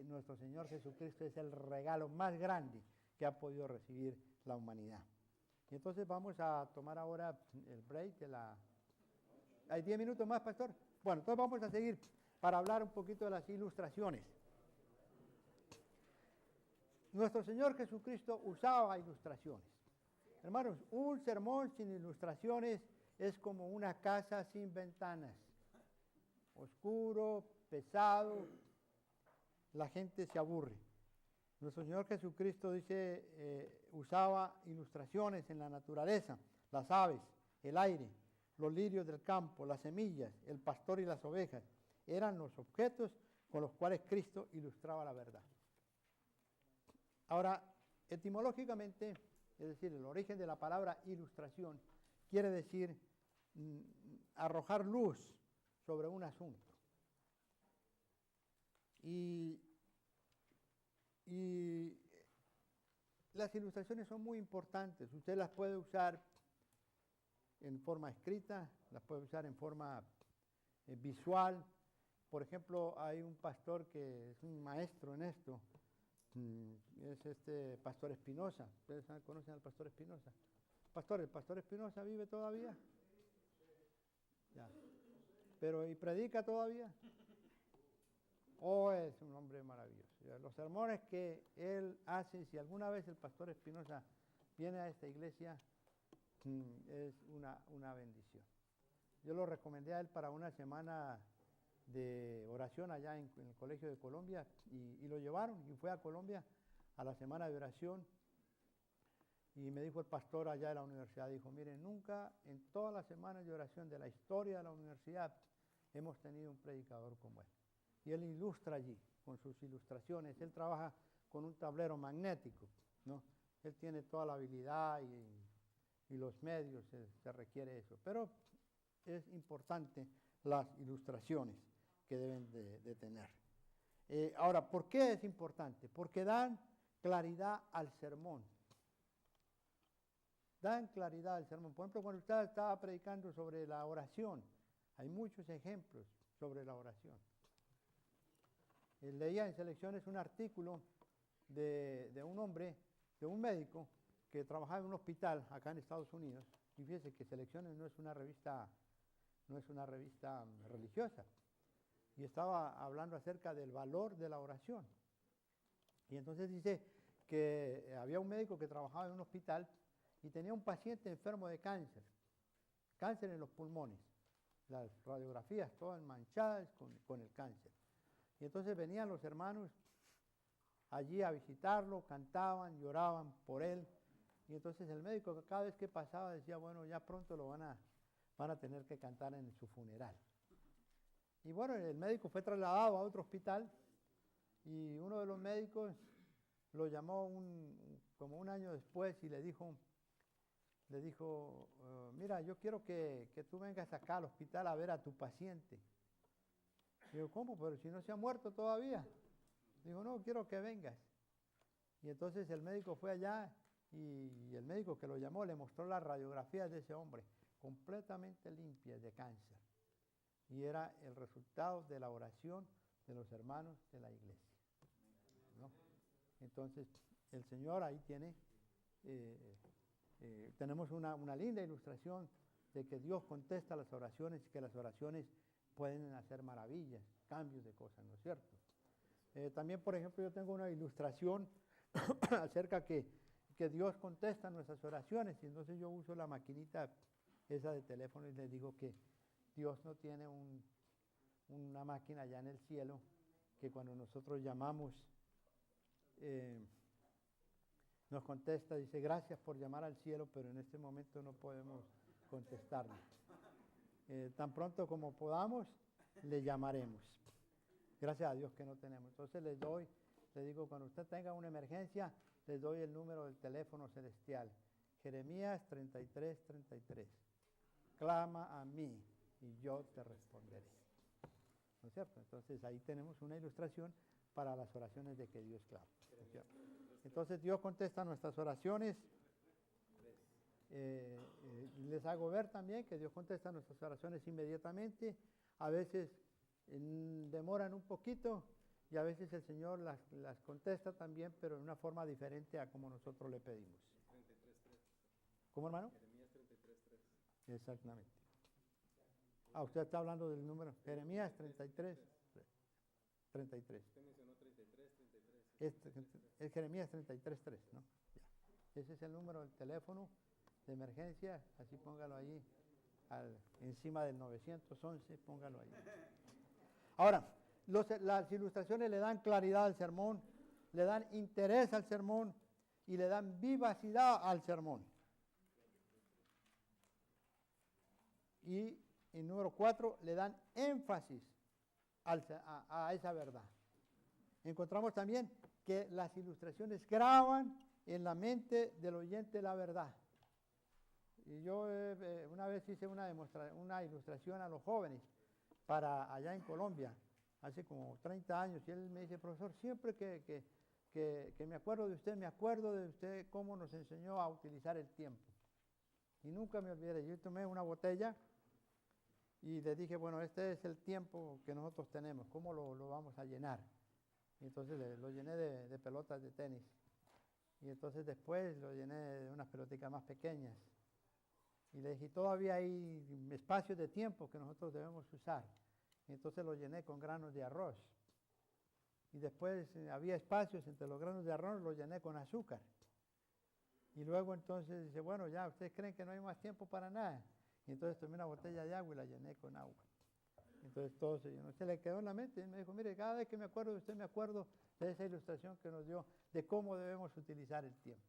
Speaker 1: nuestro Señor Jesucristo es el regalo más grande que ha podido recibir la humanidad. Y entonces vamos a tomar ahora el break de la... ¿Hay 10 minutos más, pastor? Bueno, entonces vamos a seguir para hablar un poquito de las ilustraciones. Nuestro Señor Jesucristo usaba ilustraciones. Hermanos, un sermón sin ilustraciones es como una casa sin ventanas. Oscuro, pesado, la gente se aburre. Nuestro Señor Jesucristo dice, usaba ilustraciones en la naturaleza, las aves, el aire, los lirios del campo, las semillas, el pastor y las ovejas. Eran los objetos con los cuales Cristo ilustraba la verdad. Ahora, etimológicamente, es decir, el origen de la palabra ilustración quiere decir arrojar luz sobre un asunto. Y las ilustraciones son muy importantes. Usted las puede usar en forma escrita, las puede usar en forma visual. Por ejemplo, hay un pastor que es un maestro en esto, es Pastor Espinosa. ¿Ustedes conocen al Pastor Espinosa? Pastor, ¿el Pastor Espinosa vive todavía? Ya. Pero, ¿y predica todavía? Oh, es un hombre maravilloso. Los sermones que él hace, si alguna vez el pastor Espinosa viene a esta iglesia, es una bendición. Yo lo recomendé a él para una semana de oración allá en el Colegio de Colombia y lo llevaron y fue a Colombia a la semana de oración y me dijo el pastor allá de la universidad, dijo, miren, nunca en todas las semanas de oración de la historia de la universidad hemos tenido un predicador como él. Y él ilustra allí con sus ilustraciones, él trabaja con un tablero magnético, ¿no? Él tiene toda la habilidad y los medios, se requiere eso, pero es importante las ilustraciones que deben de tener. Ahora, ¿por qué es importante? Porque dan claridad al sermón. Dan claridad al sermón. Por ejemplo, cuando usted estaba predicando sobre la oración, hay muchos ejemplos sobre la oración. Leía en Selecciones un artículo de un hombre, de un médico, que trabajaba en un hospital acá en Estados Unidos. Y fíjese que Selecciones no es una revista religiosa. Y estaba hablando acerca del valor de la oración. Y entonces dice que había un médico que trabajaba en un hospital y tenía un paciente enfermo de cáncer en los pulmones, las radiografías todas manchadas con el cáncer. Y entonces venían los hermanos allí a visitarlo, cantaban, lloraban por él. Y entonces el médico cada vez que pasaba decía, bueno, ya pronto lo van a tener que cantar en su funeral. Y bueno, el médico fue trasladado a otro hospital y uno de los médicos lo llamó como un año después y le dijo, mira, yo quiero que tú vengas acá al hospital a ver a tu paciente. Digo, ¿cómo? Pero si no se ha muerto todavía. Digo, no, quiero que vengas. Y entonces el médico fue allá y el médico que lo llamó le mostró las radiografías de ese hombre, completamente limpias de cáncer. Y era el resultado de la oración de los hermanos de la iglesia, ¿no? Entonces, el Señor ahí tiene, tenemos una linda ilustración de que Dios contesta las oraciones y que las oraciones pueden hacer maravillas, cambios de cosas, ¿no es cierto? También, por ejemplo, yo tengo una ilustración acerca que Dios contesta nuestras oraciones y entonces yo uso la maquinita esa de teléfono y les digo que Dios no tiene una máquina allá en el cielo que cuando nosotros llamamos nos contesta, dice gracias por llamar al cielo, pero en este momento no podemos contestarle. Tan pronto como podamos, le llamaremos. Gracias a Dios que no tenemos. Entonces les digo, cuando usted tenga una emergencia, les doy el número del teléfono celestial. Jeremías 33:33. Clama a mí y yo te responderé. ¿No es cierto? Entonces ahí tenemos una ilustración para las oraciones de que Dios clama. ¿No es cierto? Entonces Dios contesta nuestras oraciones. Les hago ver también que Dios contesta nuestras oraciones inmediatamente. A veces demoran un poquito y a veces el Señor las contesta también, pero de una forma diferente a como nosotros le pedimos.
Speaker 2: 33:3.
Speaker 1: ¿Cómo, hermano?
Speaker 2: Jeremías 33:3.
Speaker 1: Exactamente. Usted está hablando del número. Jeremías 33.
Speaker 2: Usted mencionó 33.
Speaker 1: Es Jeremías 33:3, ¿no? Ya. Ese es el número del teléfono de emergencia, así póngalo ahí, encima del 911, póngalo ahí. Ahora, las ilustraciones le dan claridad al sermón, le dan interés al sermón y le dan vivacidad al sermón. Y en número 4, le dan énfasis a esa verdad. Encontramos también que las ilustraciones graban en la mente del oyente la verdad. Y yo una vez hice una ilustración a los jóvenes para allá en Colombia, hace como 30 años, y él me dice, profesor, siempre que me acuerdo de usted cómo nos enseñó a utilizar el tiempo. Y nunca me olvidé, yo tomé una botella y le dije, bueno, este es el tiempo que nosotros tenemos, ¿cómo lo vamos a llenar? Y entonces lo llené de pelotas de tenis. Y entonces después lo llené de unas pelotitas más pequeñas. Y le dije, todavía hay espacios de tiempo que nosotros debemos usar. Y entonces lo llené con granos de arroz. Y después había espacios entre los granos de arroz, lo llené con azúcar. Y luego entonces dice, bueno, ya, ¿ustedes creen que no hay más tiempo para nada? Y entonces tomé una botella de agua y la llené con agua. Entonces todo se llenó. Se le quedó en la mente y me dijo, mire, cada vez que me acuerdo de usted, me acuerdo de esa ilustración que nos dio de cómo debemos utilizar el tiempo.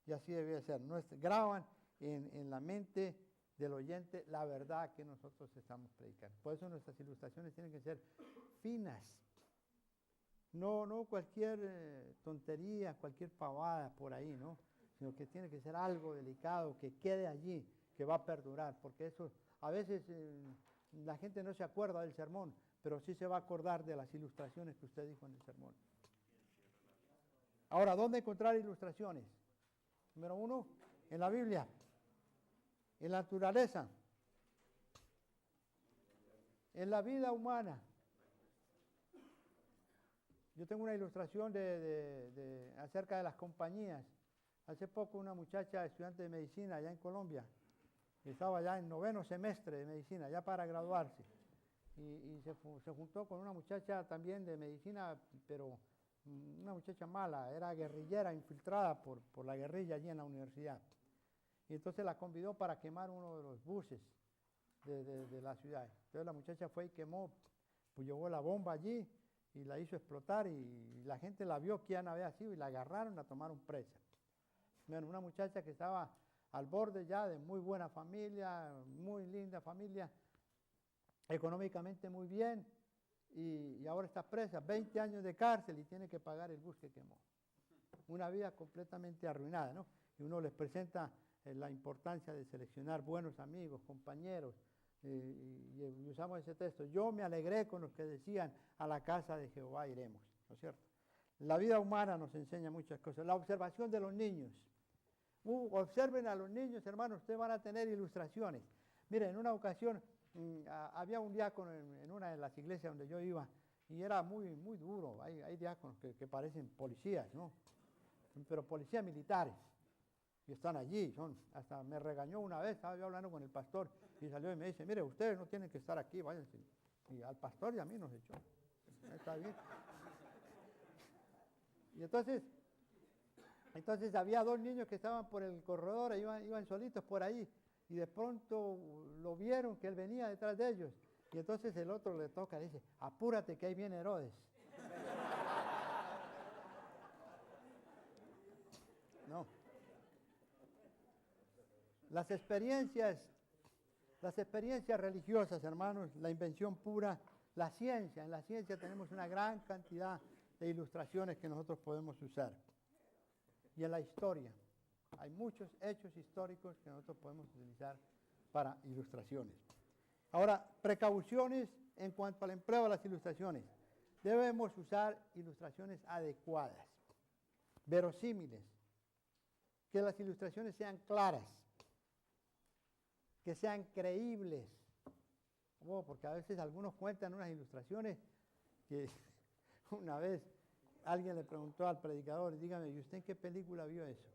Speaker 1: Y así debía ser. Graban en la mente del oyente la verdad que nosotros estamos predicando. Por eso nuestras ilustraciones tienen que ser finas. No cualquier tontería, cualquier pavada por ahí, ¿no? Sino que tiene que ser algo delicado, que quede allí, que va a perdurar, porque eso a veces la gente no se acuerda del sermón, pero sí se va a acordar de las ilustraciones que usted dijo en el sermón. Ahora, ¿dónde encontrar ilustraciones? Número 1, en la Biblia, en la naturaleza, en la vida humana. Yo tengo una ilustración acerca de las compañías. Hace poco una muchacha estudiante de medicina allá en Colombia, estaba ya en 9º semestre de medicina, ya para graduarse, y se juntó con una muchacha también de medicina, pero una muchacha mala, era guerrillera, infiltrada por la guerrilla allí en la universidad. Y entonces la convidó para quemar uno de los buses de la ciudad. Entonces la muchacha fue y quemó, pues llevó la bomba allí y la hizo explotar, y la gente la vio que ya no había sido y la agarraron, la tomaron presa. Bueno, una muchacha que estaba al borde ya de muy buena familia, muy linda familia, económicamente muy bien, y ahora está presa, 20 años de cárcel y tiene que pagar el bus que quemó. Una vida completamente arruinada, ¿no? Y uno les presenta la importancia de seleccionar buenos amigos, compañeros, y usamos ese texto. Yo me alegré con los que decían, a la casa de Jehová iremos, ¿no es cierto? La vida humana nos enseña muchas cosas. La observación de los niños. Observen a los niños, hermanos, ustedes van a tener ilustraciones. Miren, en una ocasión había un diácono en una de las iglesias donde yo iba, y era muy duro. Hay diáconos que parecen policías, ¿no? Pero policías militares. Y están allí, hasta me regañó una vez, estaba yo hablando con el pastor, y salió y me dice, mire, ustedes no tienen que estar aquí, váyanse. Y al pastor y a mí nos echó. Está bien. Y entonces había 2 niños que estaban por el corredor, iban solitos por ahí, y de pronto lo vieron que él venía detrás de ellos. Y entonces el otro le toca, dice, apúrate que ahí viene Herodes. No. Las experiencias religiosas, hermanos, la invención pura, la ciencia. En la ciencia tenemos una gran cantidad de ilustraciones que nosotros podemos usar. Y en la historia, hay muchos hechos históricos que nosotros podemos utilizar para ilustraciones. Ahora, precauciones en cuanto al empleo de las ilustraciones. Debemos usar ilustraciones adecuadas, verosímiles, que las ilustraciones sean claras, que sean creíbles. Porque a veces algunos cuentan unas ilustraciones que una vez alguien le preguntó al predicador, dígame, ¿y usted en qué película vio eso?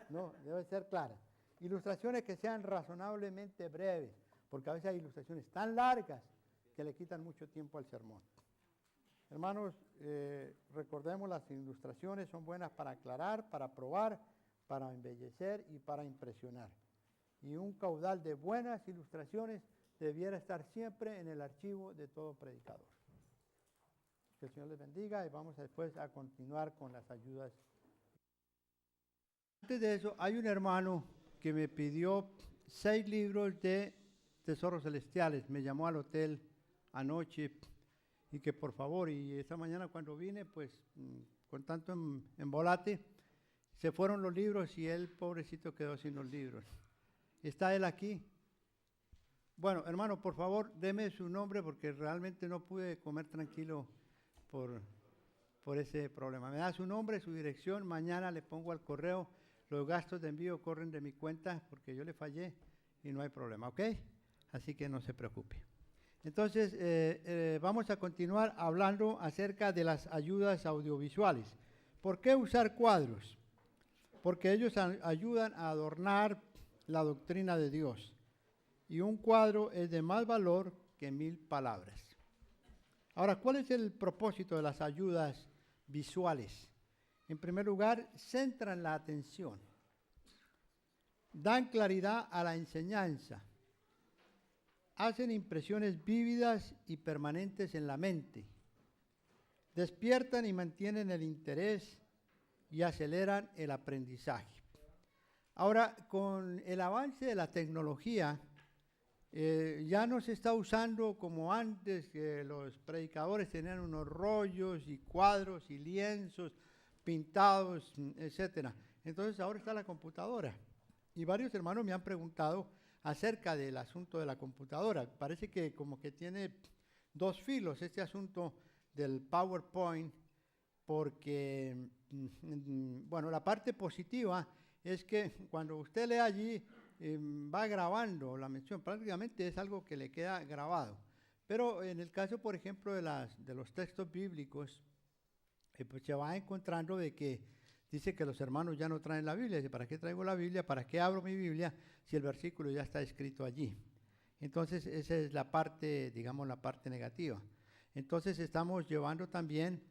Speaker 1: No, debe ser clara. Ilustraciones que sean razonablemente breves, porque a veces hay ilustraciones tan largas que le quitan mucho tiempo al sermón. Hermanos, recordemos, las ilustraciones son buenas para aclarar, para probar, para embellecer y para impresionar. Y un caudal de buenas ilustraciones debiera estar siempre en el archivo de todo predicador. Que el Señor les bendiga, y vamos después a continuar con las ayudas. Antes de eso, hay un hermano que me pidió 6 libros de Tesoros Celestiales. Me llamó al hotel anoche y que por favor, y esta mañana cuando vine, pues con tanto embolate, se fueron los libros y él, pobrecito, quedó sin los libros. ¿Está él aquí? Bueno, hermano, por favor, deme su nombre porque realmente no pude comer tranquilo por ese problema. Me da su nombre, su dirección, mañana le pongo al correo. Los gastos de envío corren de mi cuenta porque yo le fallé y no hay problema, ¿ok? Así que no se preocupe. Entonces, vamos a continuar hablando acerca de las ayudas audiovisuales. ¿Por qué usar cuadros? Porque ellos ayudan a adornar, la doctrina de Dios. Y un cuadro es de más valor que 1000 palabras. Ahora, ¿cuál es el propósito de las ayudas visuales? En primer lugar, centran la atención, dan claridad a la enseñanza, hacen impresiones vívidas y permanentes en la mente, despiertan y mantienen el interés y aceleran el aprendizaje. Ahora, con el avance de la tecnología, ya no se está usando como antes, que los predicadores tenían unos rollos y cuadros y lienzos pintados, etcétera. Entonces ahora está la computadora. Y varios hermanos me han preguntado acerca del asunto de la computadora. Parece que como que tiene dos filos este asunto del PowerPoint, porque, bueno, la parte positiva es que cuando usted lee allí, va grabando la mención, prácticamente es algo que le queda grabado. Pero en el caso, por ejemplo, de los textos bíblicos, pues se va encontrando de que dice que los hermanos ya no traen la Biblia. Dice, ¿para qué traigo la Biblia? ¿Para qué abro mi Biblia si el versículo ya está escrito allí? Entonces, esa es la parte, digamos, la parte negativa. Entonces, estamos llevando también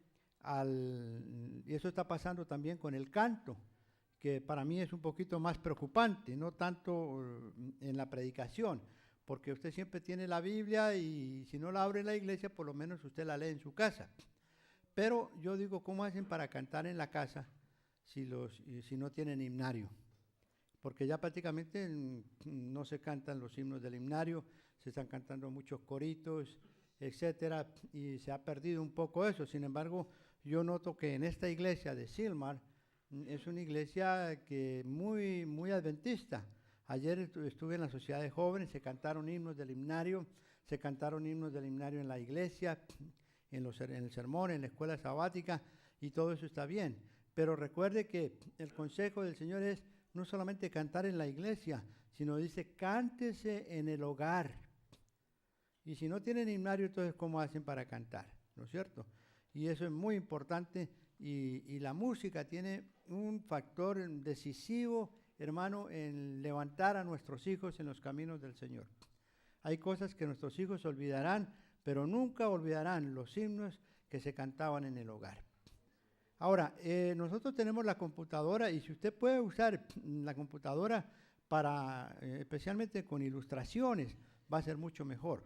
Speaker 1: y eso está pasando también con el canto, que para mí es un poquito más preocupante, no tanto en la predicación, porque usted siempre tiene la Biblia y si no la abre en la iglesia, por lo menos usted la lee en su casa. Pero yo digo, ¿cómo hacen para cantar en la casa si no tienen himnario? Porque ya prácticamente no se cantan los himnos del himnario, se están cantando muchos coritos, etcétera, y se ha perdido un poco eso. Sin embargo, yo noto que en esta iglesia de Silmar, es una iglesia que muy, muy adventista. Ayer estuve en la sociedad de jóvenes, se cantaron himnos del himnario, en la iglesia, en el sermón, en la escuela sabática, y todo eso está bien. Pero recuerde que el consejo del Señor es no solamente cantar en la iglesia, sino dice, cántese en el hogar. Y si no tienen himnario, entonces, ¿cómo hacen para cantar? ¿No es cierto? Y eso es muy importante. Y la música tiene un factor decisivo, hermano, en levantar a nuestros hijos en los caminos del Señor. Hay cosas que nuestros hijos olvidarán, pero nunca olvidarán los himnos que se cantaban en el hogar. Ahora, nosotros tenemos la computadora, y si usted puede usar la computadora para, especialmente con ilustraciones, va a ser mucho mejor.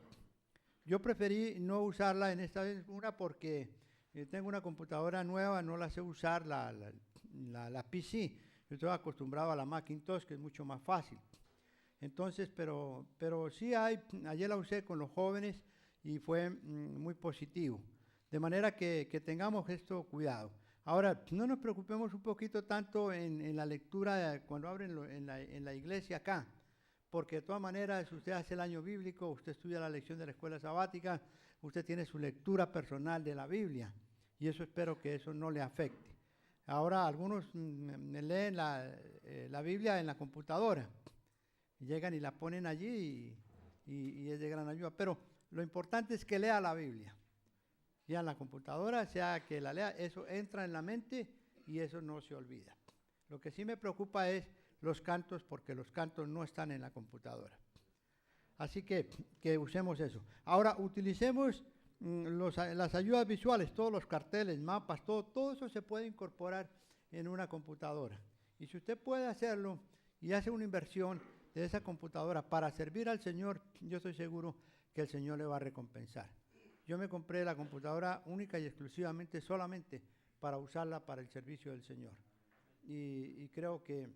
Speaker 1: Yo preferí no usarla en esta vez, porque tengo una computadora nueva, no la sé usar, la PC. Yo estoy acostumbrado a la Macintosh, que es mucho más fácil. Entonces, pero sí ayer la usé con los jóvenes y fue muy positivo. De manera que tengamos esto cuidado. Ahora, no nos preocupemos un poquito tanto en la lectura cuando abren en la iglesia acá, porque de todas maneras usted hace el año bíblico, usted estudia la lección de la escuela sabática, usted tiene su lectura personal de la Biblia. Y eso espero que eso no le afecte. Ahora algunos leen la Biblia en la computadora. Llegan y la ponen allí y es de gran ayuda. Pero lo importante es que lea la Biblia. Ya en la computadora, sea que la lea, eso entra en la mente y eso no se olvida. Lo que sí me preocupa es los cantos, porque los cantos no están en la computadora. Así que usemos eso. Ahora, utilicemos las ayudas visuales, todos los carteles, mapas, todo eso se puede incorporar en una computadora. Y si usted puede hacerlo y hace una inversión de esa computadora para servir al Señor, yo estoy seguro que el Señor le va a recompensar. Yo me compré la computadora única y exclusivamente solamente para usarla para el servicio del Señor. Y creo que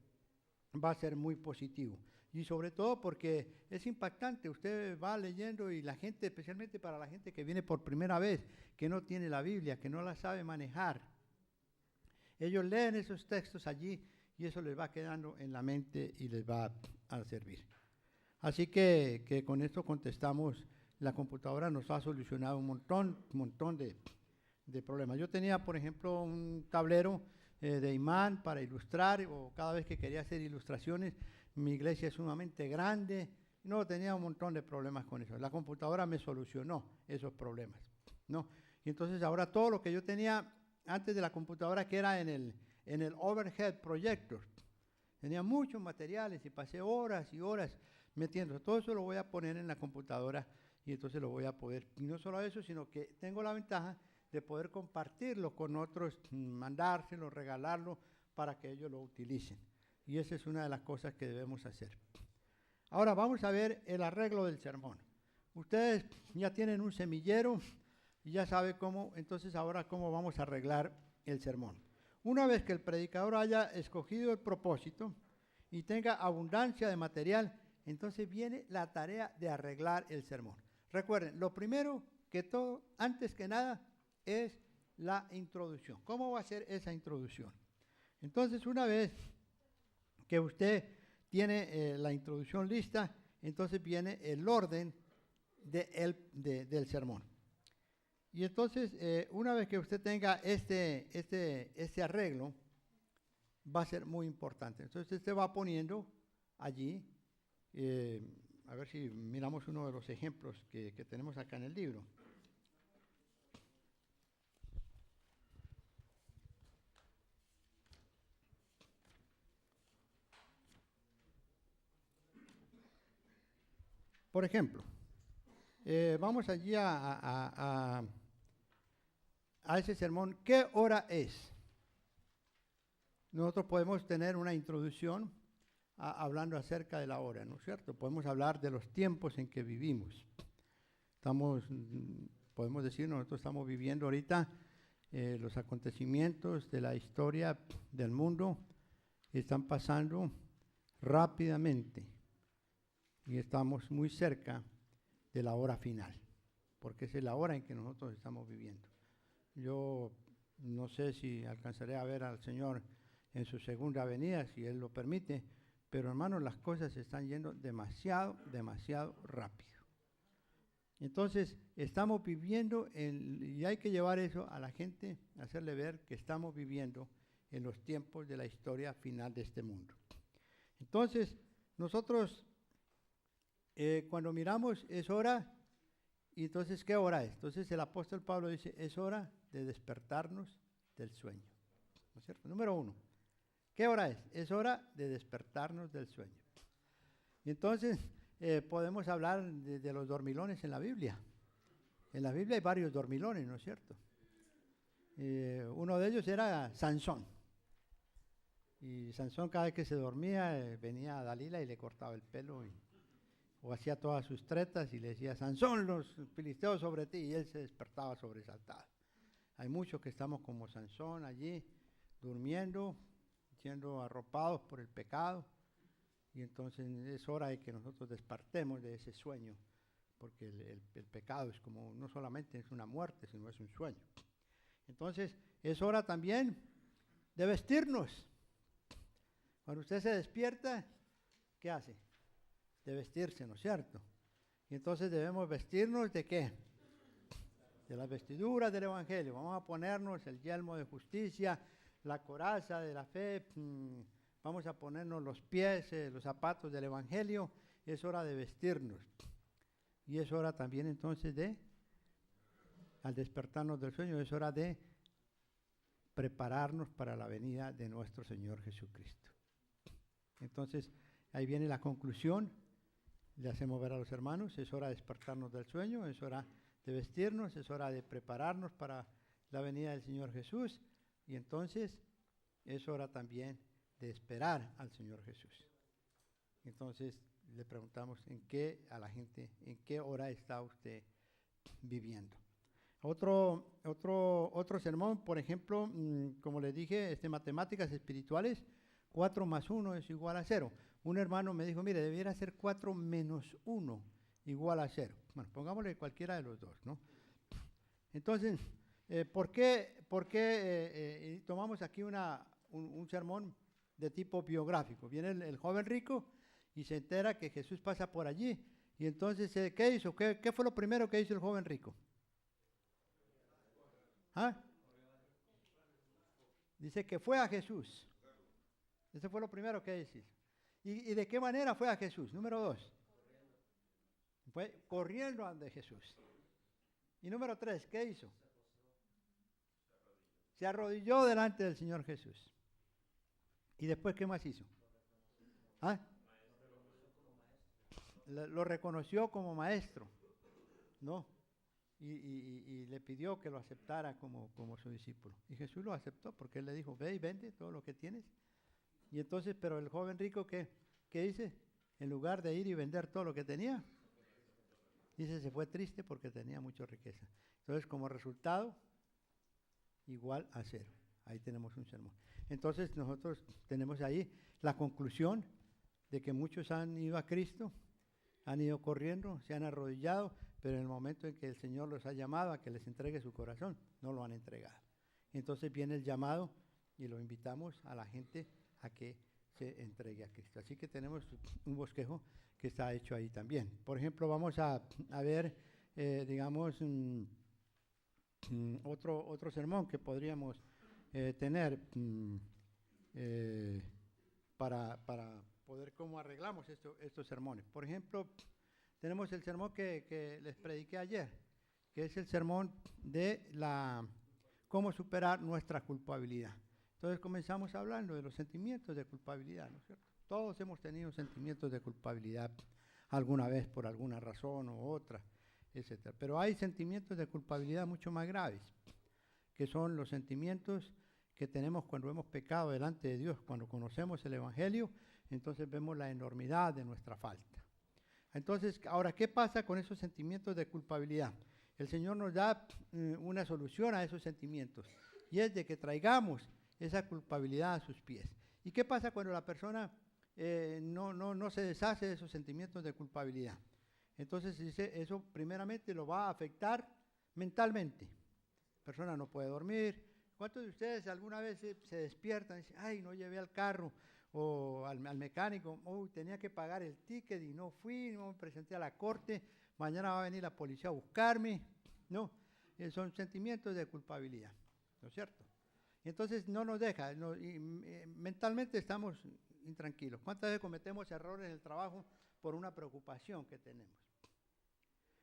Speaker 1: va a ser muy positivo. Y sobre todo porque es impactante, usted va leyendo y la gente, especialmente para la gente que viene por primera vez, que no tiene la Biblia, que no la sabe manejar, ellos leen esos textos allí y eso les va quedando en la mente y les va a servir. Así que con esto contestamos, la computadora nos ha solucionado un montón de problemas. Yo tenía, por ejemplo, un tablero de imán para ilustrar, o cada vez que quería hacer ilustraciones. Mi iglesia es sumamente grande, no, tenía un montón de problemas con eso. La computadora me solucionó esos problemas, ¿no? Y entonces ahora todo lo que yo tenía antes de la computadora, que era en el overhead projector, Tenía muchos materiales y pasé horas y horas metiendo. Todo eso lo voy a poner en la computadora y entonces lo voy a poder. Y no solo eso, sino que tengo la ventaja de poder compartirlo con otros, mandárselo, regalarlo para que ellos lo utilicen. Y esa es una de las cosas que debemos hacer. Ahora vamos a ver el arreglo del sermón. Ustedes ya tienen un semillero y ya saben cómo, entonces ahora cómo vamos a arreglar el sermón. Una vez que el predicador haya escogido el propósito y tenga abundancia de material, entonces viene la tarea de arreglar el sermón. Recuerden, lo primero que todo, antes que nada, es la introducción. ¿Cómo va a ser esa introducción? Entonces, una vez que usted tiene la introducción lista, entonces viene el orden del sermón. Y entonces, una vez que usted tenga este arreglo, va a ser muy importante. Entonces, usted va poniendo allí, a ver si miramos uno de los ejemplos que tenemos acá en el libro. Por ejemplo, vamos allí a ese sermón. ¿Qué hora es? Nosotros podemos tener una introducción hablando acerca de la hora, ¿no es cierto? Podemos hablar de los tiempos en que vivimos. Podemos decir, nosotros estamos viviendo ahorita los acontecimientos de la historia del mundo están pasando rápidamente. Y estamos muy cerca de la hora final, porque esa es la hora en que nosotros estamos viviendo. Yo no sé si alcanzaré a ver al Señor en su segunda venida, si Él lo permite, pero hermanos, las cosas se están yendo demasiado, demasiado rápido. Entonces, estamos viviendo, y hay que llevar eso a la gente, hacerle ver que estamos viviendo en los tiempos de la historia final de este mundo. Entonces, nosotros... cuando miramos es hora, y entonces ¿qué hora es? Entonces el apóstol Pablo dice, es hora de despertarnos del sueño. ¿No es cierto? Número 1. ¿Qué hora es? Es hora de despertarnos del sueño. Y entonces podemos hablar de los dormilones en la Biblia. En la Biblia hay varios dormilones, ¿no es cierto? Uno de ellos era Sansón. Y Sansón cada vez que se dormía venía a Dalila y le cortaba el pelo o hacía todas sus tretas y le decía, Sansón, los filisteos sobre ti, y él se despertaba sobresaltado. Hay muchos que estamos como Sansón allí, durmiendo, siendo arropados por el pecado, y entonces es hora de que nosotros despertemos de ese sueño, porque el pecado es como, no solamente es una muerte, sino es un sueño. Entonces, es hora también de vestirnos. Cuando usted se despierta, ¿qué hace? De vestirse, ¿no es cierto? Y entonces debemos vestirnos ¿de qué? De las vestiduras del Evangelio. Vamos a ponernos el yelmo de justicia, la coraza de la fe, vamos a ponernos los pies, los zapatos del Evangelio. Es hora de vestirnos. Y es hora también entonces al despertarnos del sueño, es hora de prepararnos para la venida de nuestro Señor Jesucristo. Entonces, ahí viene la conclusión. Le hacemos ver a los hermanos, es hora de despertarnos del sueño, es hora de vestirnos, es hora de prepararnos para la venida del Señor Jesús, y entonces es hora también de esperar al Señor Jesús. Entonces le preguntamos a la gente, ¿en qué hora está usted viviendo? Otro sermón, por ejemplo, como les dije, matemáticas espirituales, 4 más 1 es igual a 0. Un hermano me dijo, mire, debiera ser 4 menos 1 igual a 0. Bueno, pongámosle cualquiera de los dos, ¿no? Entonces, ¿por qué tomamos aquí un sermón de tipo biográfico? Viene el joven rico y se entera que Jesús pasa por allí. Y entonces, ¿qué hizo? ¿Qué fue lo primero que hizo el joven rico? ¿Ah? Dice que fue a Jesús. Ese fue lo primero que hizo. ¿Y de qué manera fue a Jesús? Número 2. Fue corriendo ante Jesús. Y número 3, ¿qué hizo? Se arrodilló delante del Señor Jesús. ¿Y después qué más hizo? ¿Ah? Lo reconoció como maestro, ¿no? Y le pidió que lo aceptara como su discípulo. Y Jesús lo aceptó porque él le dijo, ve y vende todo lo que tienes. Y entonces, pero el joven rico, ¿qué dice? En lugar de ir y vender todo lo que tenía, dice, se fue triste porque tenía mucha riqueza. Entonces, como resultado, igual a cero. Ahí tenemos un sermón. Entonces, nosotros tenemos ahí la conclusión de que muchos han ido a Cristo, han ido corriendo, se han arrodillado, pero en el momento en que el Señor los ha llamado a que les entregue su corazón, no lo han entregado. Entonces viene el llamado y lo invitamos a la gente a que se entregue a Cristo. Así que tenemos un bosquejo que está hecho ahí también. Por ejemplo, vamos a ver, digamos, otro sermón que podríamos tener para poder cómo arreglamos estos sermones. Por ejemplo, tenemos el sermón que les prediqué ayer, que es el sermón de cómo superar nuestra culpabilidad. Entonces comenzamos hablando de los sentimientos de culpabilidad, ¿no es cierto? Todos hemos tenido sentimientos de culpabilidad alguna vez por alguna razón u otra, etc. Pero hay sentimientos de culpabilidad mucho más graves, que son los sentimientos que tenemos cuando hemos pecado delante de Dios, cuando conocemos el Evangelio, entonces vemos la enormidad de nuestra falta. Entonces, ahora, ¿qué pasa con esos sentimientos de culpabilidad? El Señor nos da una solución a esos sentimientos, y es de que traigamos esa culpabilidad a sus pies. ¿Y qué pasa cuando la persona no se deshace de esos sentimientos de culpabilidad? Entonces, dice, eso primeramente lo va a afectar mentalmente. La persona no puede dormir. ¿Cuántos de ustedes alguna vez se despiertan y dicen, ay, no llevé al carro o al mecánico, tenía que pagar el ticket y no fui, no me presenté a la corte, mañana va a venir la policía a buscarme? No, son sentimientos de culpabilidad, ¿no es cierto? Entonces no nos deja, mentalmente estamos intranquilos. ¿Cuántas veces cometemos errores en el trabajo por una preocupación que tenemos?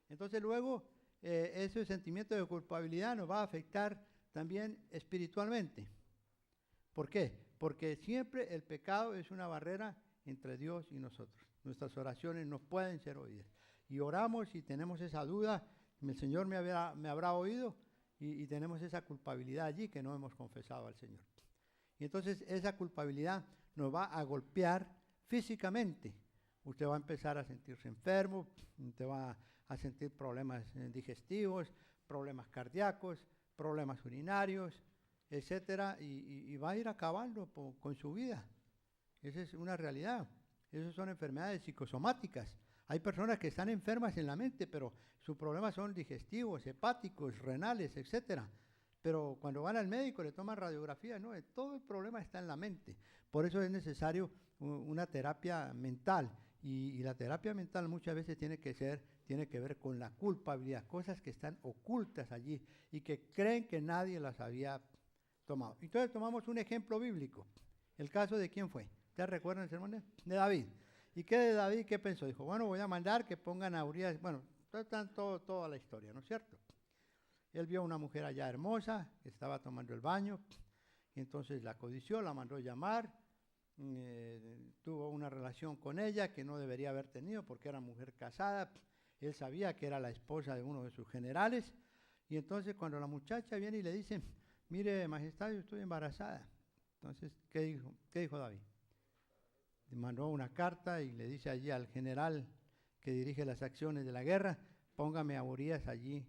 Speaker 1: Entonces luego ese sentimiento de culpabilidad nos va a afectar también espiritualmente. ¿Por qué? Porque siempre el pecado es una barrera entre Dios y nosotros. Nuestras oraciones no pueden ser oídas. Y oramos y tenemos esa duda, el Señor me habrá oído, y tenemos esa culpabilidad allí que no hemos confesado al Señor. Y entonces esa culpabilidad nos va a golpear físicamente. Usted va a empezar a sentirse enfermo, usted va a sentir problemas digestivos, problemas cardíacos, problemas urinarios, etcétera, y va a ir acabando con su vida. Esa es una realidad. Esas son enfermedades psicosomáticas. Hay personas que están enfermas en la mente, pero sus problemas son digestivos, hepáticos, renales, etcétera. Pero cuando van al médico, le toman radiografía, no, todo el problema está en la mente. Por eso es necesario una terapia mental. Y la terapia mental muchas veces tiene que ver con la culpabilidad, cosas que están ocultas allí y que creen que nadie las había tomado. Entonces tomamos un ejemplo bíblico. El caso de quién fue. ¿Ustedes recuerdan el sermón de David? ¿Y qué de David? ¿Qué pensó? Dijo, bueno, voy a mandar que pongan a Urías. Bueno, toda la historia, ¿no es cierto? Él vio a una mujer allá hermosa que estaba tomando el baño, y entonces la codició, la mandó llamar, tuvo una relación con ella que no debería haber tenido porque era mujer casada. Él sabía que era la esposa de uno de sus generales, y entonces cuando la muchacha viene y le dice, mire, majestad, yo estoy embarazada. Entonces, ¿qué dijo David? Le mandó una carta y le dice allí al general que dirige las acciones de la guerra, póngame a Urías allí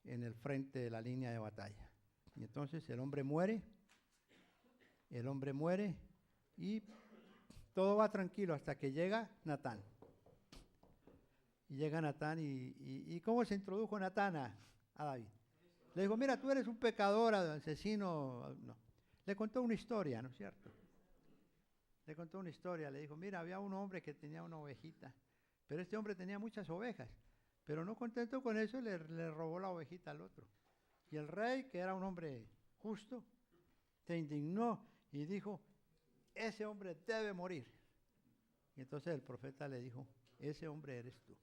Speaker 1: en el frente de la línea de batalla. Y entonces el hombre muere y todo va tranquilo hasta que llega Natán. Y llega Natán y ¿cómo se introdujo Natán a David? Le dijo, mira, tú eres un pecador, asesino. No. Le contó una historia, ¿no es cierto? Le contó una historia, le dijo, mira, había un hombre que tenía una ovejita, pero este hombre tenía muchas ovejas, pero no contento con eso, le robó la ovejita al otro. Y el rey, que era un hombre justo, se indignó y dijo, ese hombre debe morir. Y entonces el profeta le dijo, ese hombre eres tú.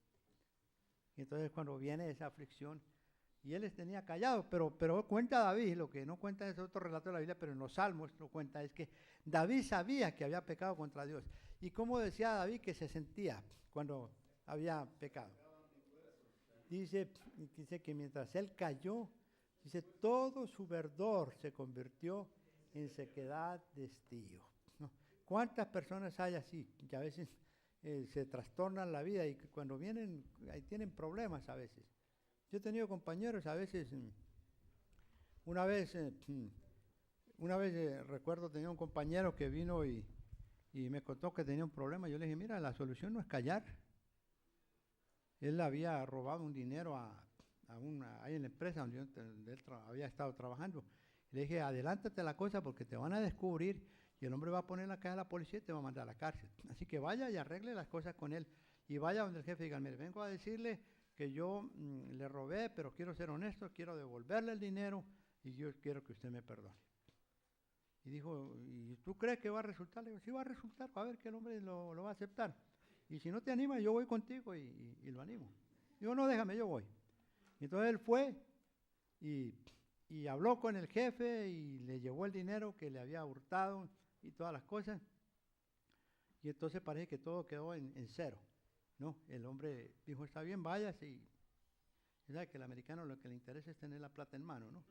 Speaker 1: Y entonces cuando viene esa aflicción, y él les tenía callados, pero cuenta David, lo que no cuenta es otro relato de la Biblia, pero en los Salmos lo cuenta, es que David sabía que había pecado contra Dios. ¿Y cómo decía David que se sentía cuando había pecado? Dice que mientras él cayó, dice, todo su verdor se convirtió en sequedad de estío, ¿no? ¿Cuántas personas hay así, que a veces se trastornan la vida y que cuando vienen, ahí tienen problemas a veces? Yo he tenido compañeros a veces, una vez recuerdo tenía un compañero que vino y me contó que tenía un problema. Yo le dije, mira, la solución no es callar. Él había robado un dinero ahí en la empresa donde él había estado trabajando. Le dije, adelántate la cosa porque te van a descubrir y el hombre va a poner la caja a la policía y te va a mandar a la cárcel. Así que vaya y arregle las cosas con él. Y vaya donde el jefe y diga, mire, vengo a decirle que yo le robé, pero quiero ser honesto, quiero devolverle el dinero y yo quiero que usted me perdone. Y dijo, ¿y tú crees que va a resultar? Le digo, sí va a resultar, va a ver que el hombre lo va a aceptar. Y si no te anima, yo voy contigo y lo animo. Digo, no, déjame, yo voy. Y entonces él fue y habló con el jefe y le llevó el dinero que le había hurtado y todas las cosas. Y entonces parece que todo quedó en cero, ¿no? El hombre dijo, está bien, váyase. Y sabe que el americano lo que le interesa es tener la plata en mano, ¿no?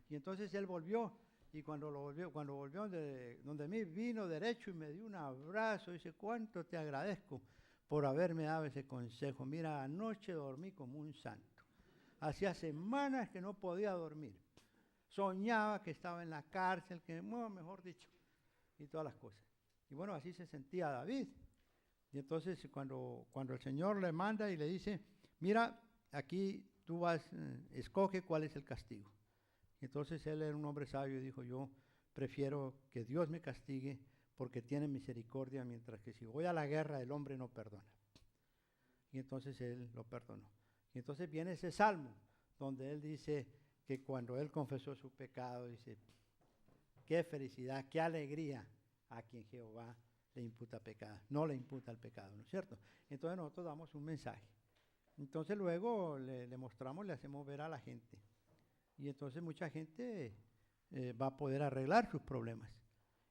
Speaker 1: Y entonces él volvió. Y cuando volvió donde mí, vino derecho y me dio un abrazo. Y dice, cuánto te agradezco por haberme dado ese consejo. Mira, anoche dormí como un santo. Hacía semanas que no podía dormir. Soñaba que estaba en la cárcel, mejor dicho, y todas las cosas. Y bueno, así se sentía David. Y entonces cuando el Señor le manda y le dice, mira, aquí tú escoge cuál es el castigo. Entonces él era un hombre sabio y dijo, yo prefiero que Dios me castigue porque tiene misericordia, mientras que si voy a la guerra el hombre no perdona. Y entonces él lo perdonó. Y entonces viene ese salmo donde él dice que cuando él confesó su pecado, dice, qué felicidad, qué alegría a quien Jehová le imputa pecado, no le imputa el pecado, ¿no es cierto? Entonces nosotros damos un mensaje. Entonces luego le mostramos, le hacemos ver a la gente. Y entonces mucha gente va a poder arreglar sus problemas.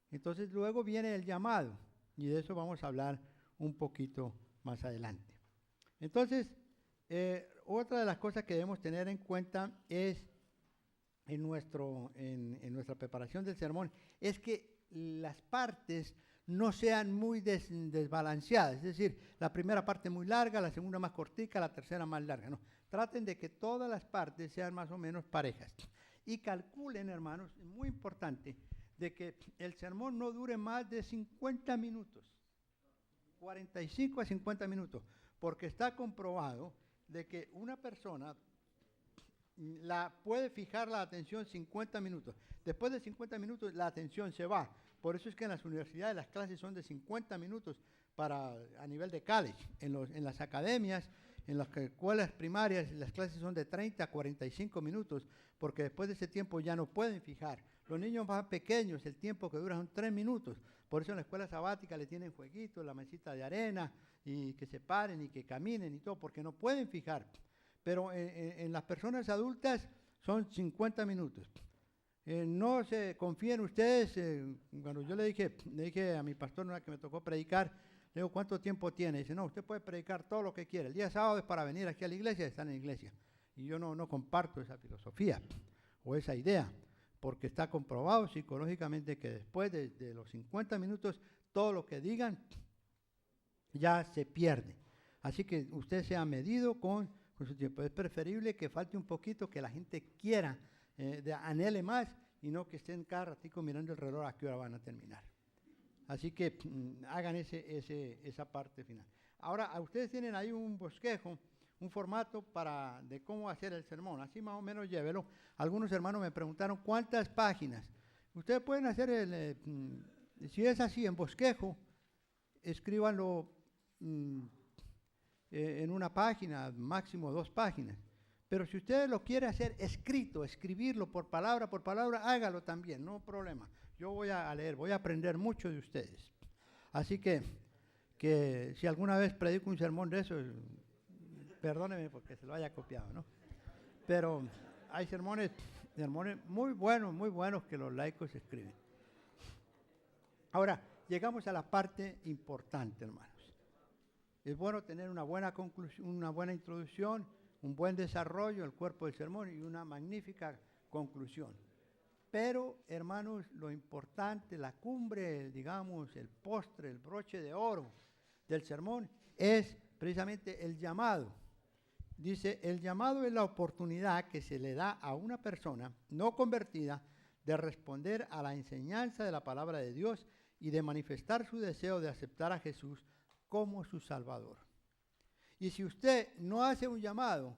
Speaker 1: Entonces luego viene el llamado, y de eso vamos a hablar un poquito más adelante. Entonces, otra de las cosas que debemos tener en cuenta es en nuestra preparación del sermón, es que las partes no sean muy desbalanceadas, es decir, la primera parte muy larga, la segunda más cortica, la tercera más larga, no. Traten de que todas las partes sean más o menos parejas. Y calculen, hermanos, es muy importante, de que el sermón no dure más de 50 minutos, 45 a 50 minutos, porque está comprobado de que una persona puede fijar la atención 50 minutos. Después de 50 minutos la atención se va. Por eso es que en las universidades las clases son de 50 minutos a nivel de college. En las academias, en las escuelas primarias, las clases son de 30 a 45 minutos, porque después de ese tiempo ya no pueden fijar. Los niños más pequeños, el tiempo que dura son 3 minutos. Por eso en la escuela sabática le tienen jueguitos, la mesita de arena, y que se paren y que caminen y todo, porque no pueden fijar. Pero en las personas adultas son 50 minutos. No se confíen ustedes. Cuando yo le dije a mi pastor una vez que me tocó predicar, le digo, ¿cuánto tiempo tiene? Dice, no, usted puede predicar todo lo que quiera. El día sábado es para venir aquí a la iglesia y estar en la iglesia. Y yo no comparto esa filosofía o esa idea, porque está comprobado psicológicamente que después de los 50 minutos, todo lo que digan ya se pierde. Así que usted sea medido con su tiempo. Es preferible que falte un poquito, que la gente quiera, anhele más, y no que estén cada ratico mirando el reloj a qué hora van a terminar. Así que hagan esa parte final. Ahora, ustedes tienen ahí un bosquejo, un formato de cómo hacer el sermón. Así más o menos llévelo. Algunos hermanos me preguntaron cuántas páginas. Ustedes pueden hacer, si es así, en bosquejo, escríbanlo en una página, máximo 2 páginas. Pero si ustedes lo quieren hacer escrito, escribirlo por palabra, hágalo también, no problema. Yo voy a leer, voy a aprender mucho de ustedes. Así que si alguna vez predico un sermón de eso, perdónenme porque se lo haya copiado, ¿no? Pero hay sermones muy buenos que los laicos escriben. Ahora, llegamos a la parte importante, hermanos. Es bueno tener una buena conclusión, una buena introducción, un buen desarrollo del cuerpo del sermón y una magnífica conclusión. Pero, hermanos, lo importante, la cumbre, digamos, el postre, el broche de oro del sermón es precisamente el llamado. Dice, el llamado es la oportunidad que se le da a una persona no convertida de responder a la enseñanza de la palabra de Dios y de manifestar su deseo de aceptar a Jesús como su Salvador. Y si usted no hace un llamado,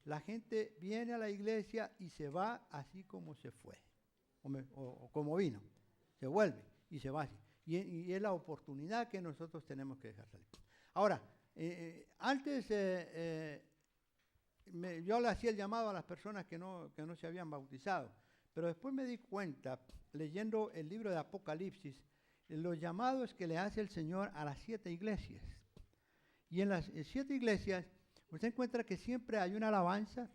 Speaker 1: la gente viene a la iglesia y se va así como se fue, o como vino, se vuelve y se va así. Y es la oportunidad que nosotros tenemos que dejar salir. Ahora, antes yo le hacía el llamado a las personas que no se habían bautizado, pero después me di cuenta, leyendo el libro de Apocalipsis, los llamados que le hace el Señor a las 7 iglesias. Y en las 7 iglesias, usted encuentra que siempre hay una alabanza.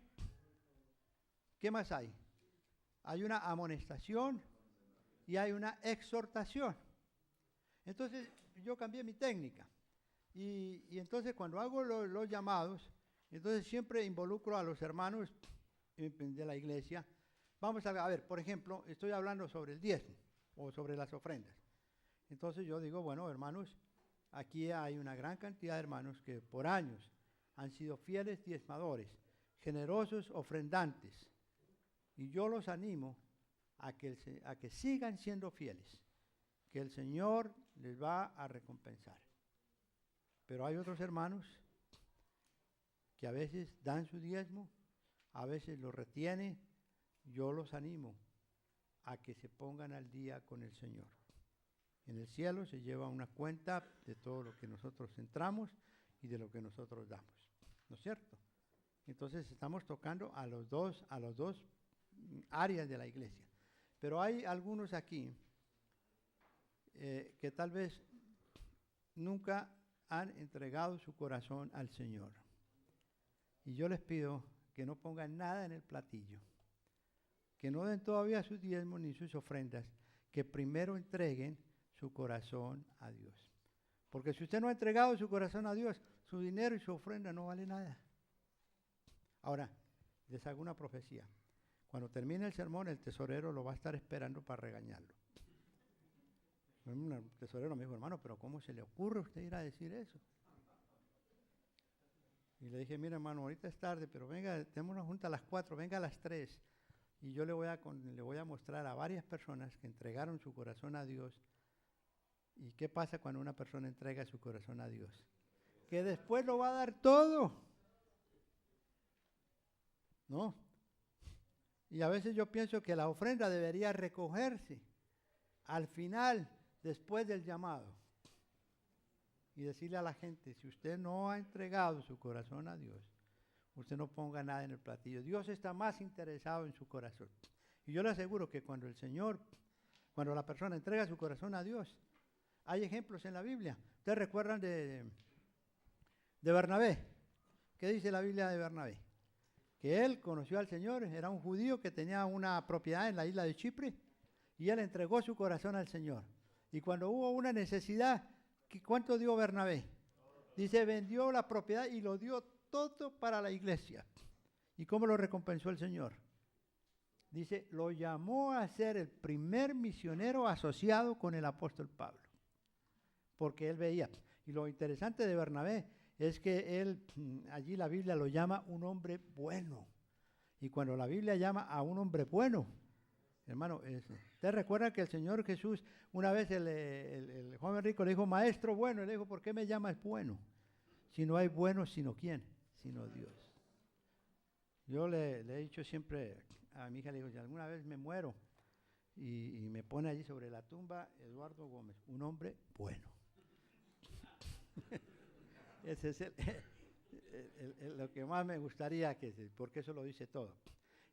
Speaker 1: ¿Qué más hay? Hay una amonestación y hay una exhortación. Entonces, yo cambié mi técnica. Y entonces, cuando hago los llamados, entonces siempre involucro a los hermanos de la iglesia. Vamos a ver, por ejemplo, estoy hablando sobre el diezmo o sobre las ofrendas. Entonces yo digo, bueno, hermanos, aquí hay una gran cantidad de hermanos que por años han sido fieles diezmadores, generosos ofrendantes. Y yo los animo a que sigan siendo fieles, que el Señor les va a recompensar. Pero hay otros hermanos que a veces dan su diezmo, a veces lo retienen. Yo los animo a que se pongan al día con el Señor. En el cielo se lleva una cuenta de todo lo que nosotros entramos y de lo que nosotros damos, ¿no es cierto? Entonces estamos tocando a los dos áreas de la iglesia. Pero hay algunos aquí que tal vez nunca han entregado su corazón al Señor. Y yo les pido que no pongan nada en el platillo, que no den todavía sus diezmos ni sus ofrendas, que primero entreguen su corazón a Dios. Porque si usted no ha entregado su corazón a Dios, su dinero y su ofrenda no vale nada. Ahora, les hago una profecía. Cuando termine el sermón, el tesorero lo va a estar esperando para regañarlo. El tesorero me dijo, hermano, pero ¿cómo se le ocurre a usted ir a decir eso? Y le dije, mira, hermano, ahorita es tarde, pero venga, tenemos una junta a las 4, venga a las 3. Y yo le voy a mostrar a varias personas que entregaron su corazón a Dios. ¿Y qué pasa cuando una persona entrega su corazón a Dios? Que después lo va a dar todo. ¿No? Y a veces yo pienso que la ofrenda debería recogerse al final, después del llamado. Y decirle a la gente, si usted no ha entregado su corazón a Dios, usted no ponga nada en el platillo. Dios está más interesado en su corazón. Y yo le aseguro que cuando la persona entrega su corazón a Dios, hay ejemplos en la Biblia. ¿Ustedes recuerdan de Bernabé? ¿Qué dice la Biblia de Bernabé? Que él conoció al Señor, era un judío que tenía una propiedad en la isla de Chipre y él entregó su corazón al Señor. Y cuando hubo una necesidad, ¿cuánto dio Bernabé? Dice, vendió la propiedad y lo dio todo para la iglesia. ¿Y cómo lo recompensó el Señor? Dice, lo llamó a ser el primer misionero asociado con el apóstol Pablo. Porque él veía. Y lo interesante de Bernabé es que él, allí la Biblia lo llama un hombre bueno. Y cuando la Biblia llama a un hombre bueno, hermano, ¿usted recuerda que el Señor Jesús, una vez el joven rico le dijo, maestro bueno, y le dijo, ¿por qué me llamas bueno? Si no hay bueno, ¿sino quién? Sino Dios. Yo le he dicho siempre a mi hija, le digo, si alguna vez me muero y me pone allí sobre la tumba, Eduardo Gómez, un hombre bueno. Ese es lo que más me gustaría porque eso lo dice todo.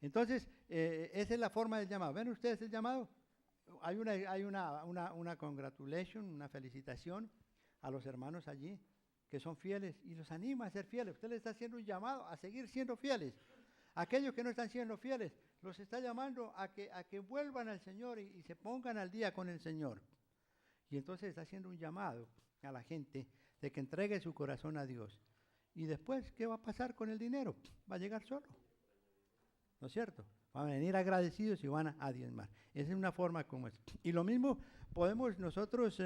Speaker 1: Entonces, esa es la forma del llamado. ¿Ven ustedes el llamado? Hay una congratulation, una felicitación a los hermanos allí que son fieles y los anima a ser fieles. Usted les está haciendo un llamado a seguir siendo fieles, Aquellos que no están siendo fieles, los está llamando a que vuelvan al Señor y se pongan al día con el Señor. Y entonces está haciendo un llamado a la gente de que entregue su corazón a Dios. Y después, ¿qué va a pasar con el dinero? Va a llegar solo. ¿No es cierto? Van a venir agradecidos y van a diezmar. Esa es una forma como es. Y lo mismo podemos nosotros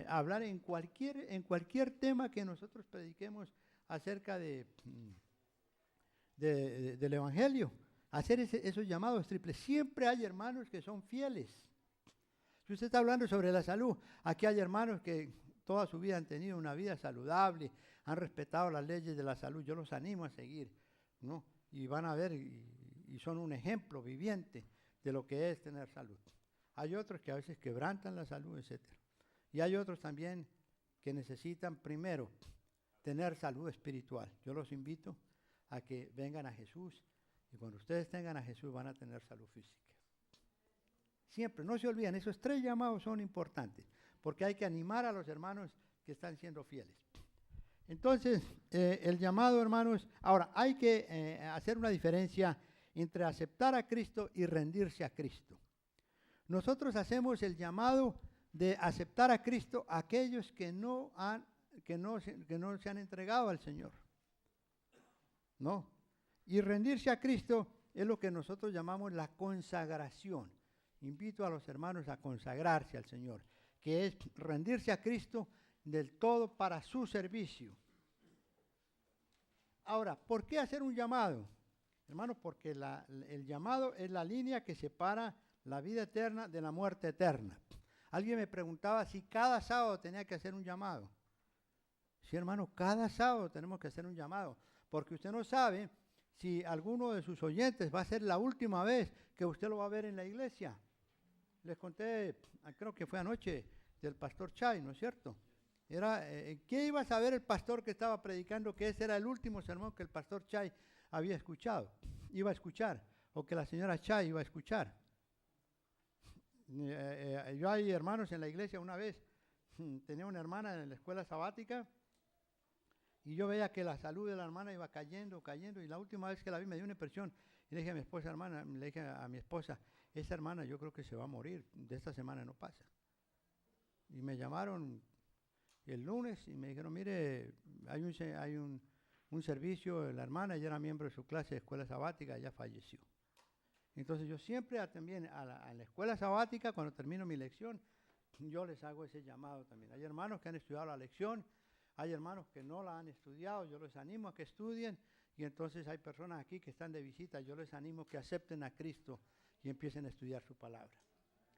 Speaker 1: hablar en cualquier tema que nosotros prediquemos acerca del Evangelio. Hacer esos llamados triples. Siempre hay hermanos que son fieles. Si usted está hablando sobre la salud, aquí hay hermanos que toda su vida han tenido una vida saludable, han respetado las leyes de la salud. Yo los animo a seguir, ¿no? Y van a ver, y son un ejemplo viviente de lo que es tener salud. Hay otros que a veces quebrantan la salud, etc. Y hay otros también que necesitan primero tener salud espiritual. Yo los invito a que vengan a Jesús, y cuando ustedes tengan a Jesús van a tener salud física. Siempre, no se olviden, esos 3 llamados son importantes, porque hay que animar a los hermanos que están siendo fieles. Entonces, el llamado, hermanos, ahora hay que hacer una diferencia entre aceptar a Cristo y rendirse a Cristo. Nosotros hacemos el llamado de aceptar a Cristo a aquellos que no se han entregado al Señor. No. Y rendirse a Cristo es lo que nosotros llamamos la consagración. Invito a los hermanos a consagrarse al Señor, que es rendirse a Cristo del todo para su servicio. Ahora, ¿por qué hacer un llamado? Hermanos, porque el llamado es la línea que separa la vida eterna de la muerte eterna. Alguien me preguntaba si cada sábado tenía que hacer un llamado. Sí, hermano, cada sábado tenemos que hacer un llamado, porque usted no sabe si alguno de sus oyentes va a ser la última vez que usted lo va a ver en la iglesia. Les conté, creo que fue anoche, del pastor Chay, ¿no es cierto? ¿Qué iba a saber el pastor que estaba predicando que ese era el último sermón que el pastor Chay había escuchado? Iba a escuchar, o que la señora Chay iba a escuchar. Yo hay hermanos en la iglesia una vez, tenía una hermana en la escuela sabática, y yo veía que la salud de la hermana iba cayendo, y la última vez que la vi me dio una impresión, y le dije a mi esposa, esa hermana yo creo que se va a morir, de esta semana no pasa. Y me llamaron el lunes y me dijeron, mire, hay un servicio, la hermana, ella era miembro de su clase de escuela sabática, ella falleció. Entonces yo siempre también a la escuela sabática, cuando termino mi lección, yo les hago ese llamado también. Hay hermanos que han estudiado la lección, hay hermanos que no la han estudiado, yo les animo a que estudien, y entonces hay personas aquí que están de visita, yo les animo que acepten a Cristo y empiecen a estudiar su palabra.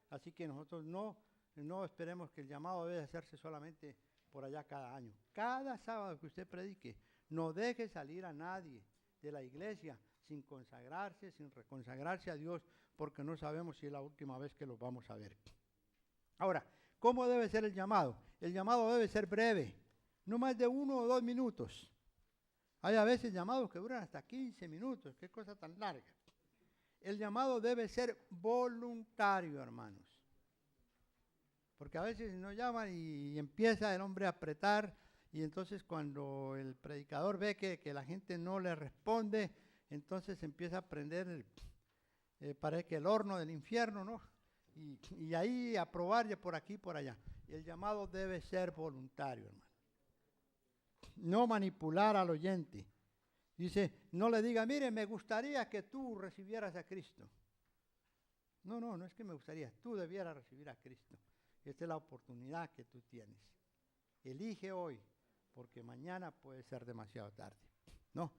Speaker 1: Así que nosotros no esperemos que el llamado debe hacerse solamente por allá cada año. Cada sábado que usted predique, no deje salir a nadie de la iglesia sin consagrarse, sin reconsagrarse a Dios, porque no sabemos si es la última vez que los vamos a ver. Ahora, ¿cómo debe ser el llamado? El llamado debe ser breve, no más de 1 o 2 minutos. Hay a veces llamados que duran hasta 15 minutos, qué cosa tan larga. El llamado debe ser voluntario, hermanos. Porque a veces nos llaman y empieza el hombre a apretar, y entonces cuando el predicador ve que la gente no le responde, entonces empieza a prender parece que el horno del infierno, ¿no? Y ahí a probar ya por aquí y por allá. El llamado debe ser voluntario, hermano. No manipular al oyente. Dice, no le diga, mire, me gustaría que tú recibieras a Cristo. No es que me gustaría, tú debieras recibir a Cristo. Esta es la oportunidad que tú tienes. Elige hoy, porque mañana puede ser demasiado tarde. No.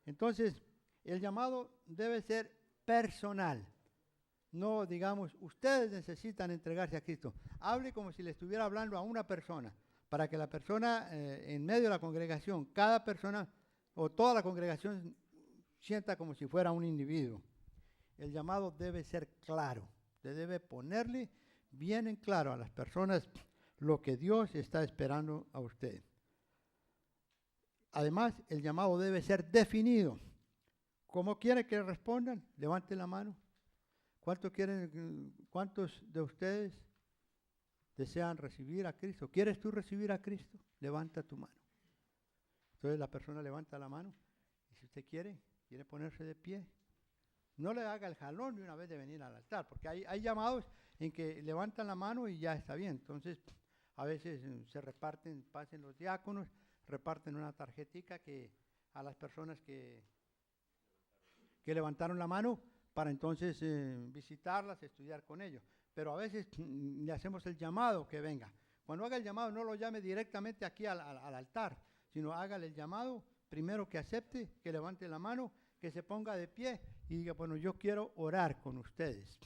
Speaker 1: Entonces, el llamado debe ser personal. No digamos, ustedes necesitan entregarse a Cristo. Hable como si le estuviera hablando a una persona, para que la persona en medio de la congregación, cada persona o toda la congregación sienta como si fuera un individuo. El llamado debe ser claro. Usted debe ponerle bien en claro a las personas lo que Dios está esperando a usted. Además, el llamado debe ser definido. ¿Cómo quiere que respondan? Levante la mano. ¿Cuántos de ustedes desean recibir a Cristo? ¿Quieres tú recibir a Cristo? Levanta tu mano. Entonces la persona levanta la mano y si usted quiere, ¿Quiere ponerse de pie? No le haga el jalón de una vez de venir al altar, porque hay llamados en que levantan la mano y ya está bien. Entonces, a veces se reparten, pasen los diáconos, reparten una tarjetica que a las personas que levantaron la mano para entonces visitarlas, estudiar con ellos. Pero a veces le hacemos el llamado que venga. Cuando haga el llamado, no lo llame directamente aquí al altar, sino hágale el llamado, primero que acepte, que levante la mano, que se ponga de pie y diga, bueno, yo quiero orar con ustedes,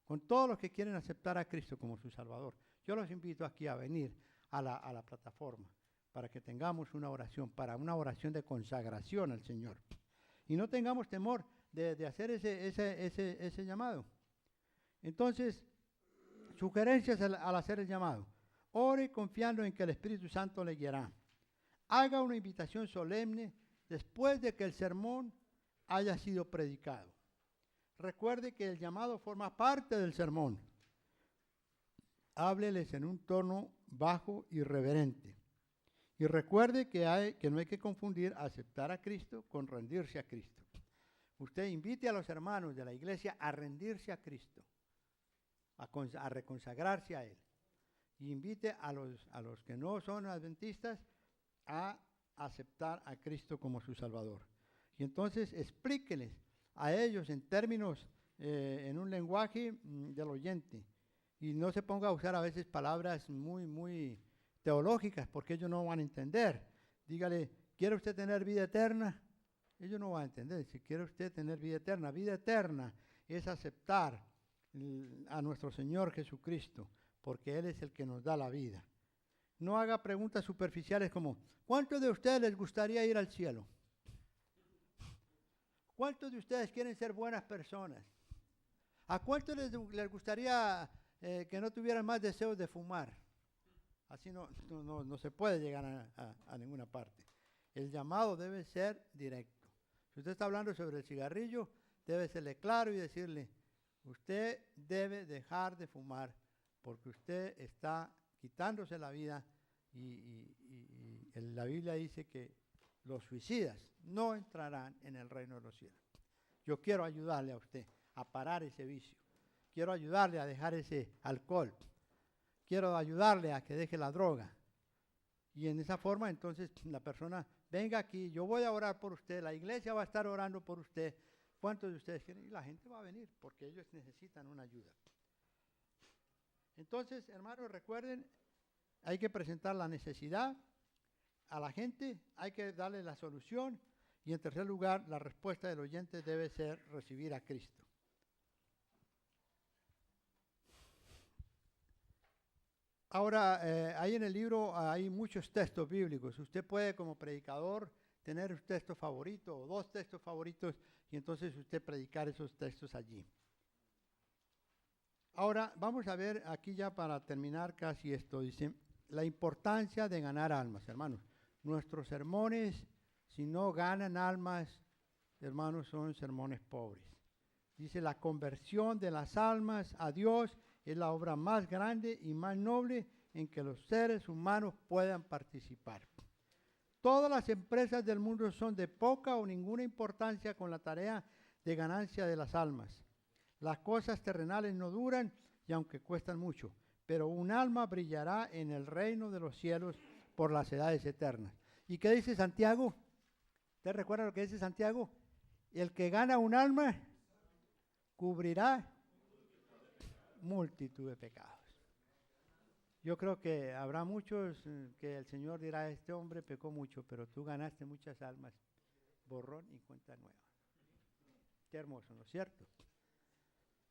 Speaker 1: con todos los que quieren aceptar a Cristo como su Salvador. Yo los invito aquí a venir a la plataforma para que tengamos una oración, para una oración de consagración al Señor. Y no tengamos temor de hacer ese llamado. Entonces, sugerencias al hacer el llamado. Ore confiando en que el Espíritu Santo le guiará. Haga una invitación solemne después de que el sermón haya sido predicado. Recuerde que el llamado forma parte del sermón. Hábleles en un tono bajo y reverente. Y recuerde que no hay que confundir aceptar a Cristo con rendirse a Cristo. Usted invite a los hermanos de la iglesia a rendirse a Cristo, a reconsagrarse a Él. Y invite a los que no son adventistas a aceptar a Cristo como su Salvador. Y entonces explíqueles a ellos en términos, en un lenguaje del oyente. Y no se ponga a usar a veces palabras muy teológicas, porque ellos no van a entender. Dígale, ¿quiere usted tener vida eterna? Ellos no van a entender. Si quiere usted tener vida eterna es aceptar a nuestro Señor Jesucristo, porque Él es el que nos da la vida. No haga preguntas superficiales como, ¿cuántos de ustedes les gustaría ir al cielo? ¿Cuántos de ustedes quieren ser buenas personas? ¿A cuántos les gustaría que no tuvieran más deseos de fumar? Así no se puede llegar a ninguna parte. El llamado debe ser directo. Si usted está hablando sobre el cigarrillo, debe serle claro y decirle, usted debe dejar de fumar porque usted está quitándose la vida y la Biblia dice que los suicidas no entrarán en el reino de los cielos. Yo quiero ayudarle a usted a parar ese vicio. Quiero ayudarle a dejar ese alcohol. Quiero ayudarle a que deje la droga. Y en esa forma, entonces, la persona, venga aquí, yo voy a orar por usted, la iglesia va a estar orando por usted. ¿Cuántos de ustedes quieren? Y la gente va a venir, porque ellos necesitan una ayuda. Entonces, hermanos, recuerden, hay que presentar la necesidad a la gente, hay que darle la solución, y en tercer lugar, la respuesta del oyente debe ser recibir a Cristo. Ahora, ahí en el libro hay muchos textos bíblicos. Usted puede, como predicador, tener un texto favorito o dos textos favoritos y entonces usted predicar esos textos allí. Ahora, vamos a ver aquí ya para terminar casi esto. Dice, la importancia de ganar almas, hermanos. Nuestros sermones, si no ganan almas, hermanos, son sermones pobres. Dice, la conversión de las almas a Dios es la obra más grande y más noble en que los seres humanos puedan participar. Todas las empresas del mundo son de poca o ninguna importancia con la tarea de ganancia de las almas. Las cosas terrenales no duran y aunque cuestan mucho, pero un alma brillará en el reino de los cielos por las edades eternas. ¿Y qué dice Santiago? ¿Usted recuerda lo que dice Santiago? El que gana un alma cubrirá multitud de pecados. Yo creo que habrá muchos que el Señor dirá, este hombre pecó mucho, pero tú ganaste muchas almas, borrón y cuenta nueva. Qué hermoso, ¿no es cierto?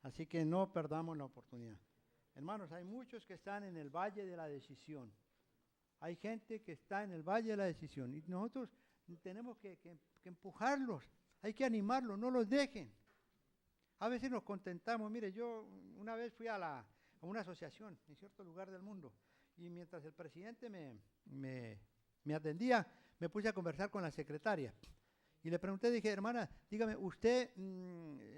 Speaker 1: Así que no perdamos la oportunidad. Hermanos, hay muchos que están en el valle de la decisión. Hay gente que está en el valle de la decisión y nosotros tenemos que empujarlos, hay que animarlos, no los dejen. A veces nos contentamos. Mire, yo una vez fui a una asociación en cierto lugar del mundo y mientras el presidente me atendía, me puse a conversar con la secretaria y le pregunté, dije, hermana, dígame, ¿usted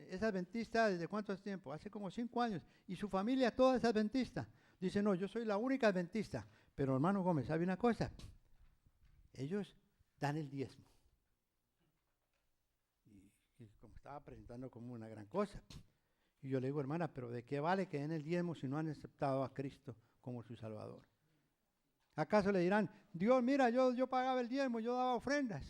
Speaker 1: es adventista desde cuánto tiempo? Hace como 5 años. ¿Y su familia toda es adventista? Dice, no, yo soy la única adventista. Pero hermano Gómez, ¿sabe una cosa? Ellos dan el diezmo. estaba presentando como una gran cosa. Y yo le digo, hermana, pero ¿de qué vale que den el diezmo si no han aceptado a Cristo como su Salvador? ¿Acaso le dirán, Dios, mira, yo pagaba el diezmo, yo daba ofrendas?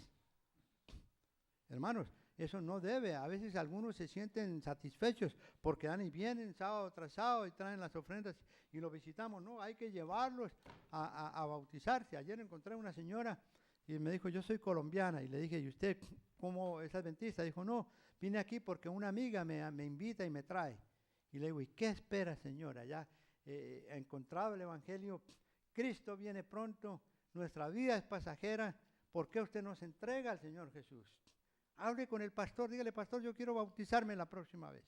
Speaker 1: Hermanos, eso no debe. A veces algunos se sienten satisfechos porque dan y vienen sábado tras sábado y traen las ofrendas y los visitamos. No, hay que llevarlos a bautizarse. Ayer encontré una señora y me dijo, yo soy colombiana. Y le dije, ¿y usted cómo es adventista? Dijo, no, vine aquí porque una amiga me invita y me trae. Y le digo, ¿y qué espera, señora? Ya ha encontrado el Evangelio, Cristo viene pronto, nuestra vida es pasajera. ¿Por qué usted no se entrega al Señor Jesús? Hable con el pastor, dígale, pastor, yo quiero bautizarme la próxima vez.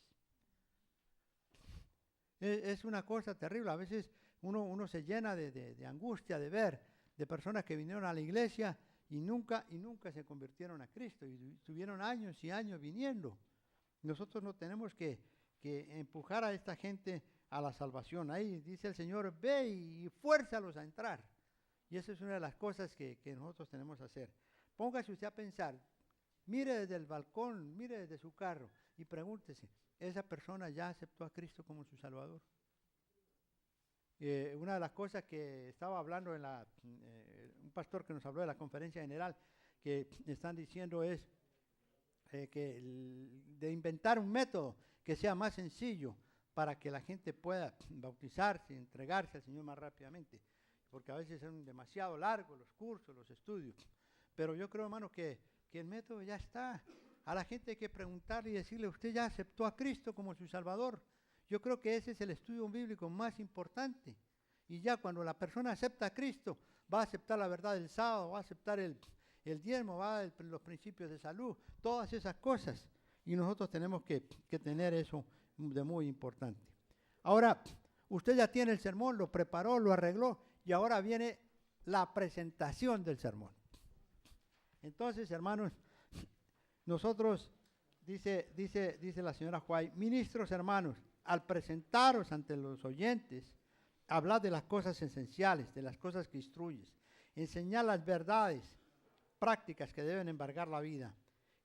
Speaker 1: Es una cosa terrible. A veces uno se llena de angustia de ver de personas que vinieron a la iglesia y nunca se convirtieron a Cristo y estuvieron años y años viniendo. Nosotros no tenemos que empujar a esta gente a la salvación. Ahí dice el Señor, ve y fuérzalos a entrar. Y esa es una de las cosas que nosotros tenemos que hacer. Póngase usted a pensar, mire desde el balcón, mire desde su carro y pregúntese, ¿esa persona ya aceptó a Cristo como su Salvador? Una de las cosas que estaba hablando un pastor que nos habló de la conferencia general, que están diciendo es de inventar un método que sea más sencillo para que la gente pueda bautizarse, entregarse al Señor más rápidamente, porque a veces son demasiado largos los cursos, los estudios. Pero yo creo, hermano, que el método ya está. A la gente hay que preguntarle y decirle, ¿usted ya aceptó a Cristo como su Salvador? Yo creo que ese es el estudio bíblico más importante. Y ya cuando la persona acepta a Cristo, va a aceptar la verdad del sábado, va a aceptar el diezmo, los principios de salud, todas esas cosas. Y nosotros tenemos que tener eso de muy importante. Ahora, usted ya tiene el sermón, lo preparó, lo arregló, y ahora viene la presentación del sermón. Entonces, hermanos, nosotros, dice la señora White, ministros hermanos, al presentaros ante los oyentes, hablad de las cosas esenciales, de las cosas que instruyes, enseñad las verdades prácticas que deben embargar la vida,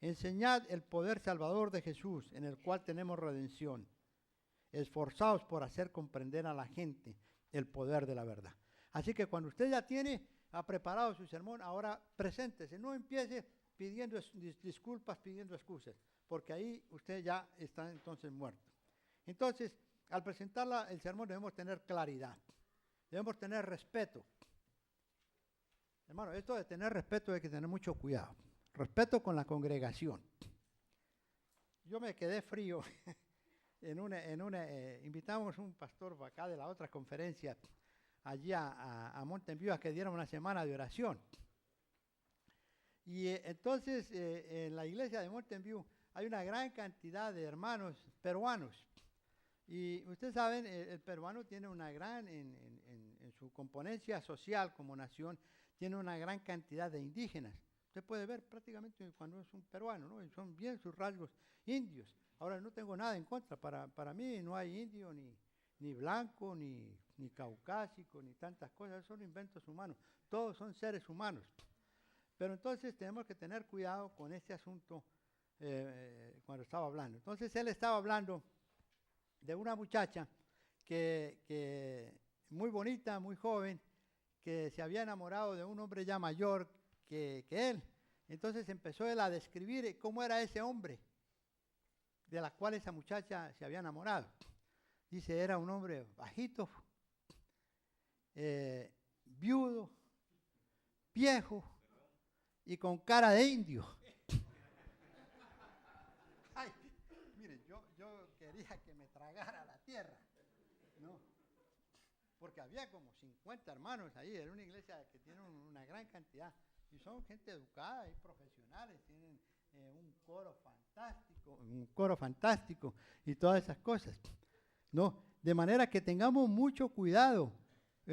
Speaker 1: enseñad el poder salvador de Jesús, en el cual tenemos redención, esforzaos por hacer comprender a la gente el poder de la verdad. Así que cuando usted ya ha preparado su sermón, ahora preséntese, no empiece pidiendo disculpas, pidiendo excusas, porque ahí usted ya está entonces muerto. Entonces, al presentar el sermón debemos tener claridad, debemos tener respeto. Hermano, esto de tener respeto hay que tener mucho cuidado, respeto con la congregación. Yo me quedé frío, invitamos un pastor acá de la otra conferencia, allí a Mountain View, a que diera una semana de oración. Y entonces en la iglesia de Mountain View hay una gran cantidad de hermanos peruanos. Y ustedes saben, el peruano tiene una gran, en su componencia social como nación, tiene una gran cantidad de indígenas. Usted puede ver prácticamente cuando es un peruano, ¿no? Y son bien sus rasgos indios. Ahora, no tengo nada en contra. Para mí no hay indio, ni blanco, ni caucásico, ni tantas cosas. Son inventos humanos. Todos son seres humanos. Pero entonces tenemos que tener cuidado con este asunto cuando estaba hablando. Entonces él estaba hablando de una muchacha que muy bonita, muy joven, que se había enamorado de un hombre ya mayor que él. Entonces empezó él a describir cómo era ese hombre de la cual esa muchacha se había enamorado. Dice, era un hombre bajito, viudo, viejo y con cara de indio. Ay, miren, yo quería que me tragara la tierra, ¿no? Porque había como 50 hermanos ahí, era una iglesia que tiene una gran cantidad, y son gente educada y profesionales, tienen un coro fantástico y todas esas cosas, ¿no? De manera que tengamos mucho cuidado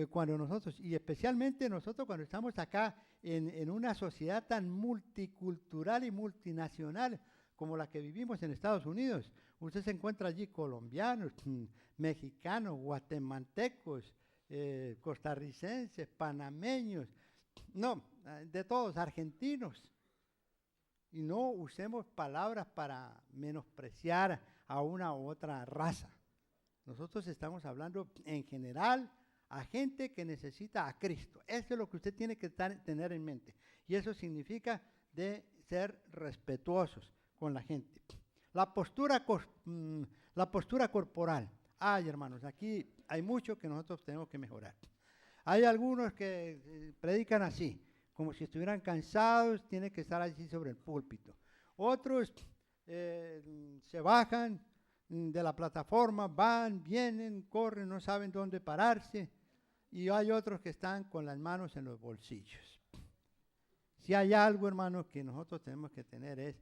Speaker 1: cuando nosotros, y especialmente nosotros cuando estamos acá en una sociedad tan multicultural y multinacional como la que vivimos en Estados Unidos. Usted se encuentra allí colombianos, mexicanos, guatemaltecos, costarricenses, panameños, no, de todos, argentinos. Y no usemos palabras para menospreciar a una u otra raza. Nosotros estamos hablando en general a gente que necesita a Cristo. Eso es lo que usted tiene que tener en mente. Y eso significa de ser respetuosos con la gente. La postura corporal. Ay, hermanos, aquí hay mucho que nosotros tenemos que mejorar. Hay algunos que predican así, como si estuvieran cansados, tienen que estar allí sobre el púlpito. Otros se bajan de la plataforma, van, vienen, corren, no saben dónde pararse. Y hay otros que están con las manos en los bolsillos. Si hay algo, hermanos, que nosotros tenemos que tener es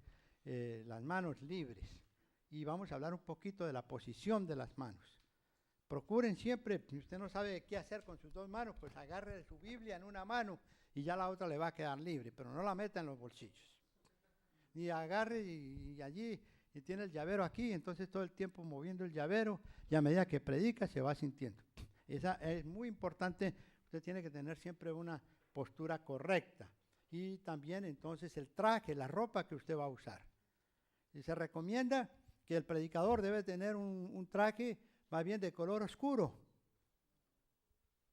Speaker 1: las manos libres. Y vamos a hablar un poquito de la posición de las manos. Procuren siempre, si usted no sabe qué hacer con sus dos manos, pues agarre su Biblia en una mano y ya la otra le va a quedar libre, pero no la meta en los bolsillos. Y agarre y allí y tiene el llavero aquí, entonces todo el tiempo moviendo el llavero y a medida que predica se va sintiendo. Esa es muy importante, usted tiene que tener siempre una postura correcta. Y también entonces el traje, la ropa que usted va a usar. Y se recomienda que el predicador debe tener un traje más bien de color oscuro.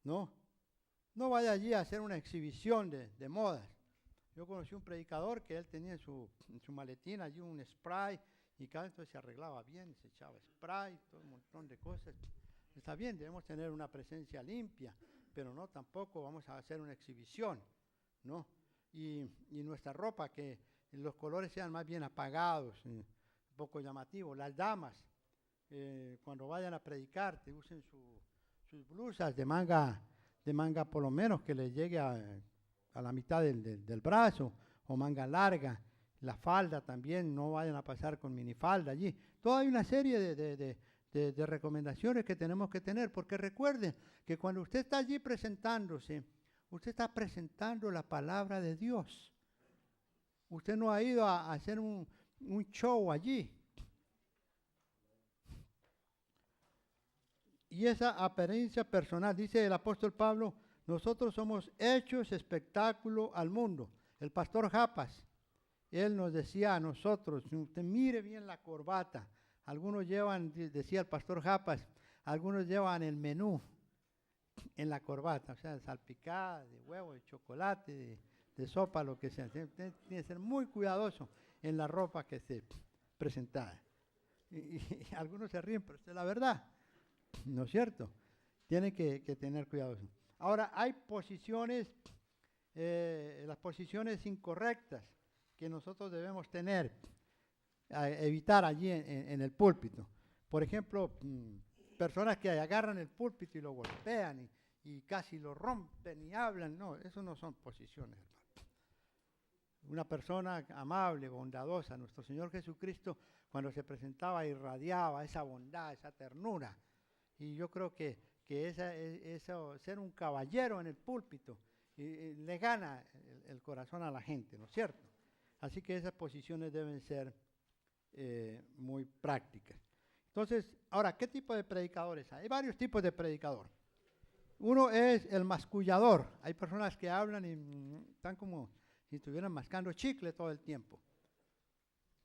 Speaker 1: No vaya allí a hacer una exhibición de modas. Yo conocí un predicador que él tenía en su maletín allí un spray y cada vez se arreglaba bien, se echaba spray, todo un montón de cosas. Está bien, debemos tener una presencia limpia, pero no tampoco vamos a hacer una exhibición, ¿no? Y nuestra ropa, que los colores sean más bien apagados, un poco llamativos. Las damas, cuando vayan a predicar, que usen sus blusas de manga por lo menos que les llegue a la mitad del brazo, o manga larga. La falda también, no vayan a pasar con minifalda allí. Toda hay una serie de recomendaciones que tenemos que tener, porque recuerden que cuando usted está allí presentándose, usted está presentando la palabra de Dios. Usted no ha ido a hacer un show allí. Y esa apariencia personal, dice el apóstol Pablo, nosotros somos hechos espectáculo al mundo. El pastor Japas, él nos decía a nosotros, usted mire bien la corbata. Algunos llevan, decía el pastor Japas, algunos llevan el menú en la corbata, o sea, salpicada de huevo, de chocolate, de sopa, lo que sea. Usted tiene que ser muy cuidadoso en la ropa que se presenta. Y algunos se ríen, pero esta es la verdad, ¿no es cierto? Tienen que tener cuidado. Ahora, hay posiciones, las posiciones incorrectas que nosotros debemos tener, evitar allí en el púlpito. Por ejemplo, personas que agarran el púlpito y lo golpean y casi lo rompen y hablan. No, eso no son posiciones, hermano. Una persona amable, bondadosa, nuestro Señor Jesucristo, cuando se presentaba, irradiaba esa bondad, esa ternura. Y yo creo que eso, ser un caballero en el púlpito, le gana el corazón a la gente, ¿no es cierto? Así que esas posiciones deben ser muy prácticas. Entonces, ahora, ¿qué tipo de predicadores hay? Hay varios tipos de predicador. Uno es el mascullador. Hay personas que hablan y están como si estuvieran mascando chicle todo el tiempo.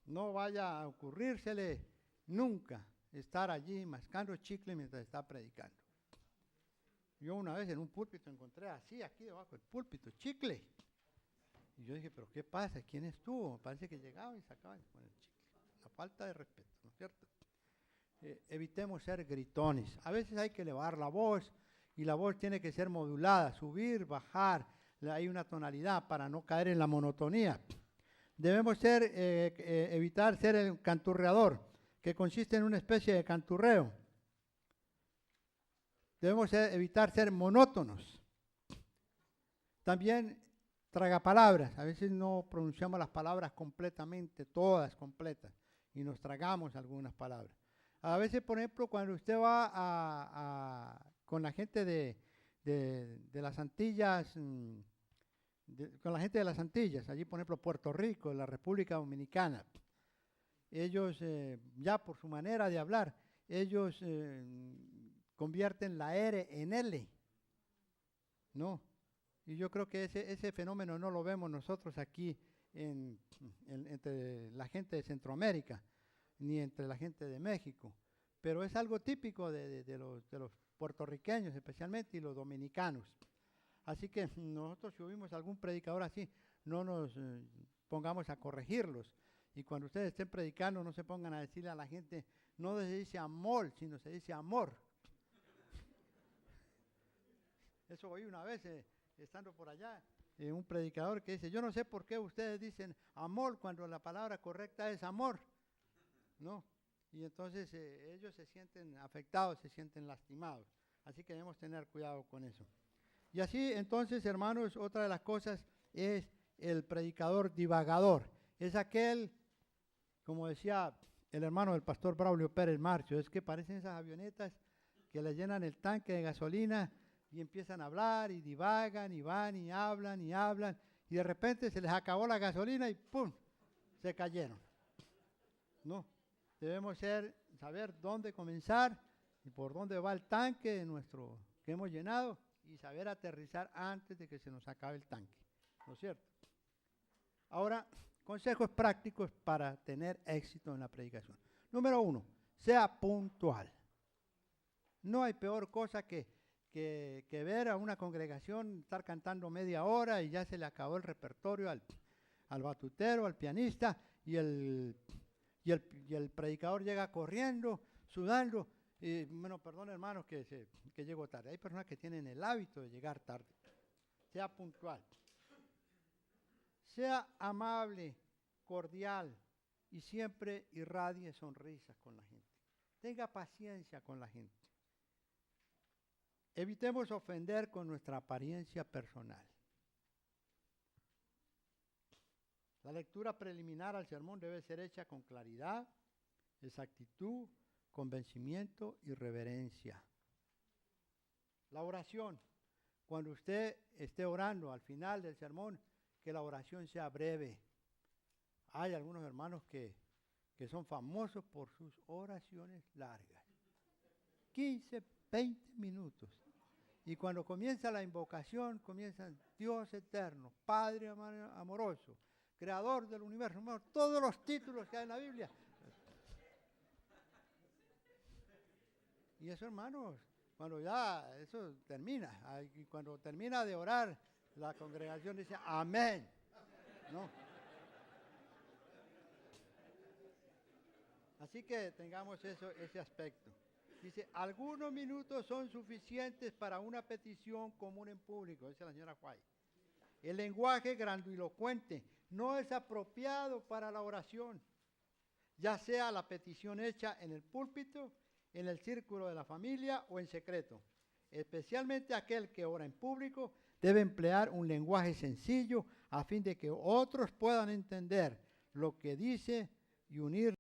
Speaker 1: No vaya a ocurrírsele nunca estar allí mascando chicle mientras está predicando. Yo una vez en un púlpito encontré así, aquí debajo del púlpito, chicle. Y yo dije, ¿pero qué pasa? ¿Quién estuvo? Parece que llegaba y sacaba con el chicle. La falta de respeto, ¿no es cierto? Evitemos ser gritones. A veces hay que elevar la voz y la voz tiene que ser modulada, subir, bajar. Hay una tonalidad para no caer en la monotonía. Debemos evitar ser el canturreador, que consiste en una especie de canturreo. Debemos evitar ser monótonos. También tragapalabras. A veces no pronunciamos las palabras completamente, todas completas, y nos tragamos algunas palabras. A veces, por ejemplo, cuando usted va con la gente de las Antillas, con la gente de las Antillas, allí por ejemplo Puerto Rico, la República Dominicana, ellos ya por su manera de hablar, ellos convierten la R en L, ¿no? Y yo creo que ese fenómeno no lo vemos nosotros aquí entre la gente de Centroamérica, ni entre la gente de México, pero es algo típico de los puertorriqueños especialmente y los dominicanos. Así que nosotros si oímos algún predicador así, no nos pongamos a corregirlos. Y cuando ustedes estén predicando, no se pongan a decirle a la gente, no se dice amor, sino se dice amor. Eso oí una vez, estando por allá, un predicador que dice, yo no sé por qué ustedes dicen amor cuando la palabra correcta es amor, ¿no? Y entonces ellos se sienten afectados, se sienten lastimados. Así que debemos tener cuidado con eso. Y así, entonces, hermanos, otra de las cosas es el predicador divagador. Es aquel, como decía el hermano del pastor Braulio Pérez Marcho, es que parecen esas avionetas que le llenan el tanque de gasolina y empiezan a hablar y divagan y van y hablan y de repente se les acabó la gasolina y ¡pum! Se cayeron. No, debemos saber dónde comenzar y por dónde va el tanque que hemos llenado y saber aterrizar antes de que se nos acabe el tanque, ¿no es cierto? Ahora, consejos prácticos para tener éxito en la predicación. Número 1, sea puntual. No hay peor cosa que ver a una congregación estar cantando media hora y ya se le acabó el repertorio al batutero, al pianista, y el predicador llega corriendo, sudando. Y, bueno, perdón hermanos que llego tarde. Hay personas que tienen el hábito de llegar tarde. Sea puntual. Sea amable, cordial y siempre irradie sonrisas con la gente. Tenga paciencia con la gente. Evitemos ofender con nuestra apariencia personal. La lectura preliminar al sermón debe ser hecha con claridad, exactitud, convencimiento y reverencia. La oración. Cuando usted esté orando al final del sermón, que la oración sea breve. Hay algunos hermanos que son famosos por sus oraciones largas. 15, 20 minutos. Y cuando comienza la invocación, comienzan Dios eterno, Padre amoroso, Creador del universo, todos los títulos que hay en la Biblia. Y eso, hermanos, cuando ya eso termina, y cuando termina de orar, la congregación dice amén, ¿no? Así que tengamos ese aspecto. Dice, algunos minutos son suficientes para una petición común en público, dice la señora White. El lenguaje grandilocuente no es apropiado para la oración, ya sea la petición hecha en el púlpito, en el círculo de la familia o en secreto. Especialmente aquel que ora en público debe emplear un lenguaje sencillo a fin de que otros puedan entender lo que dice y unir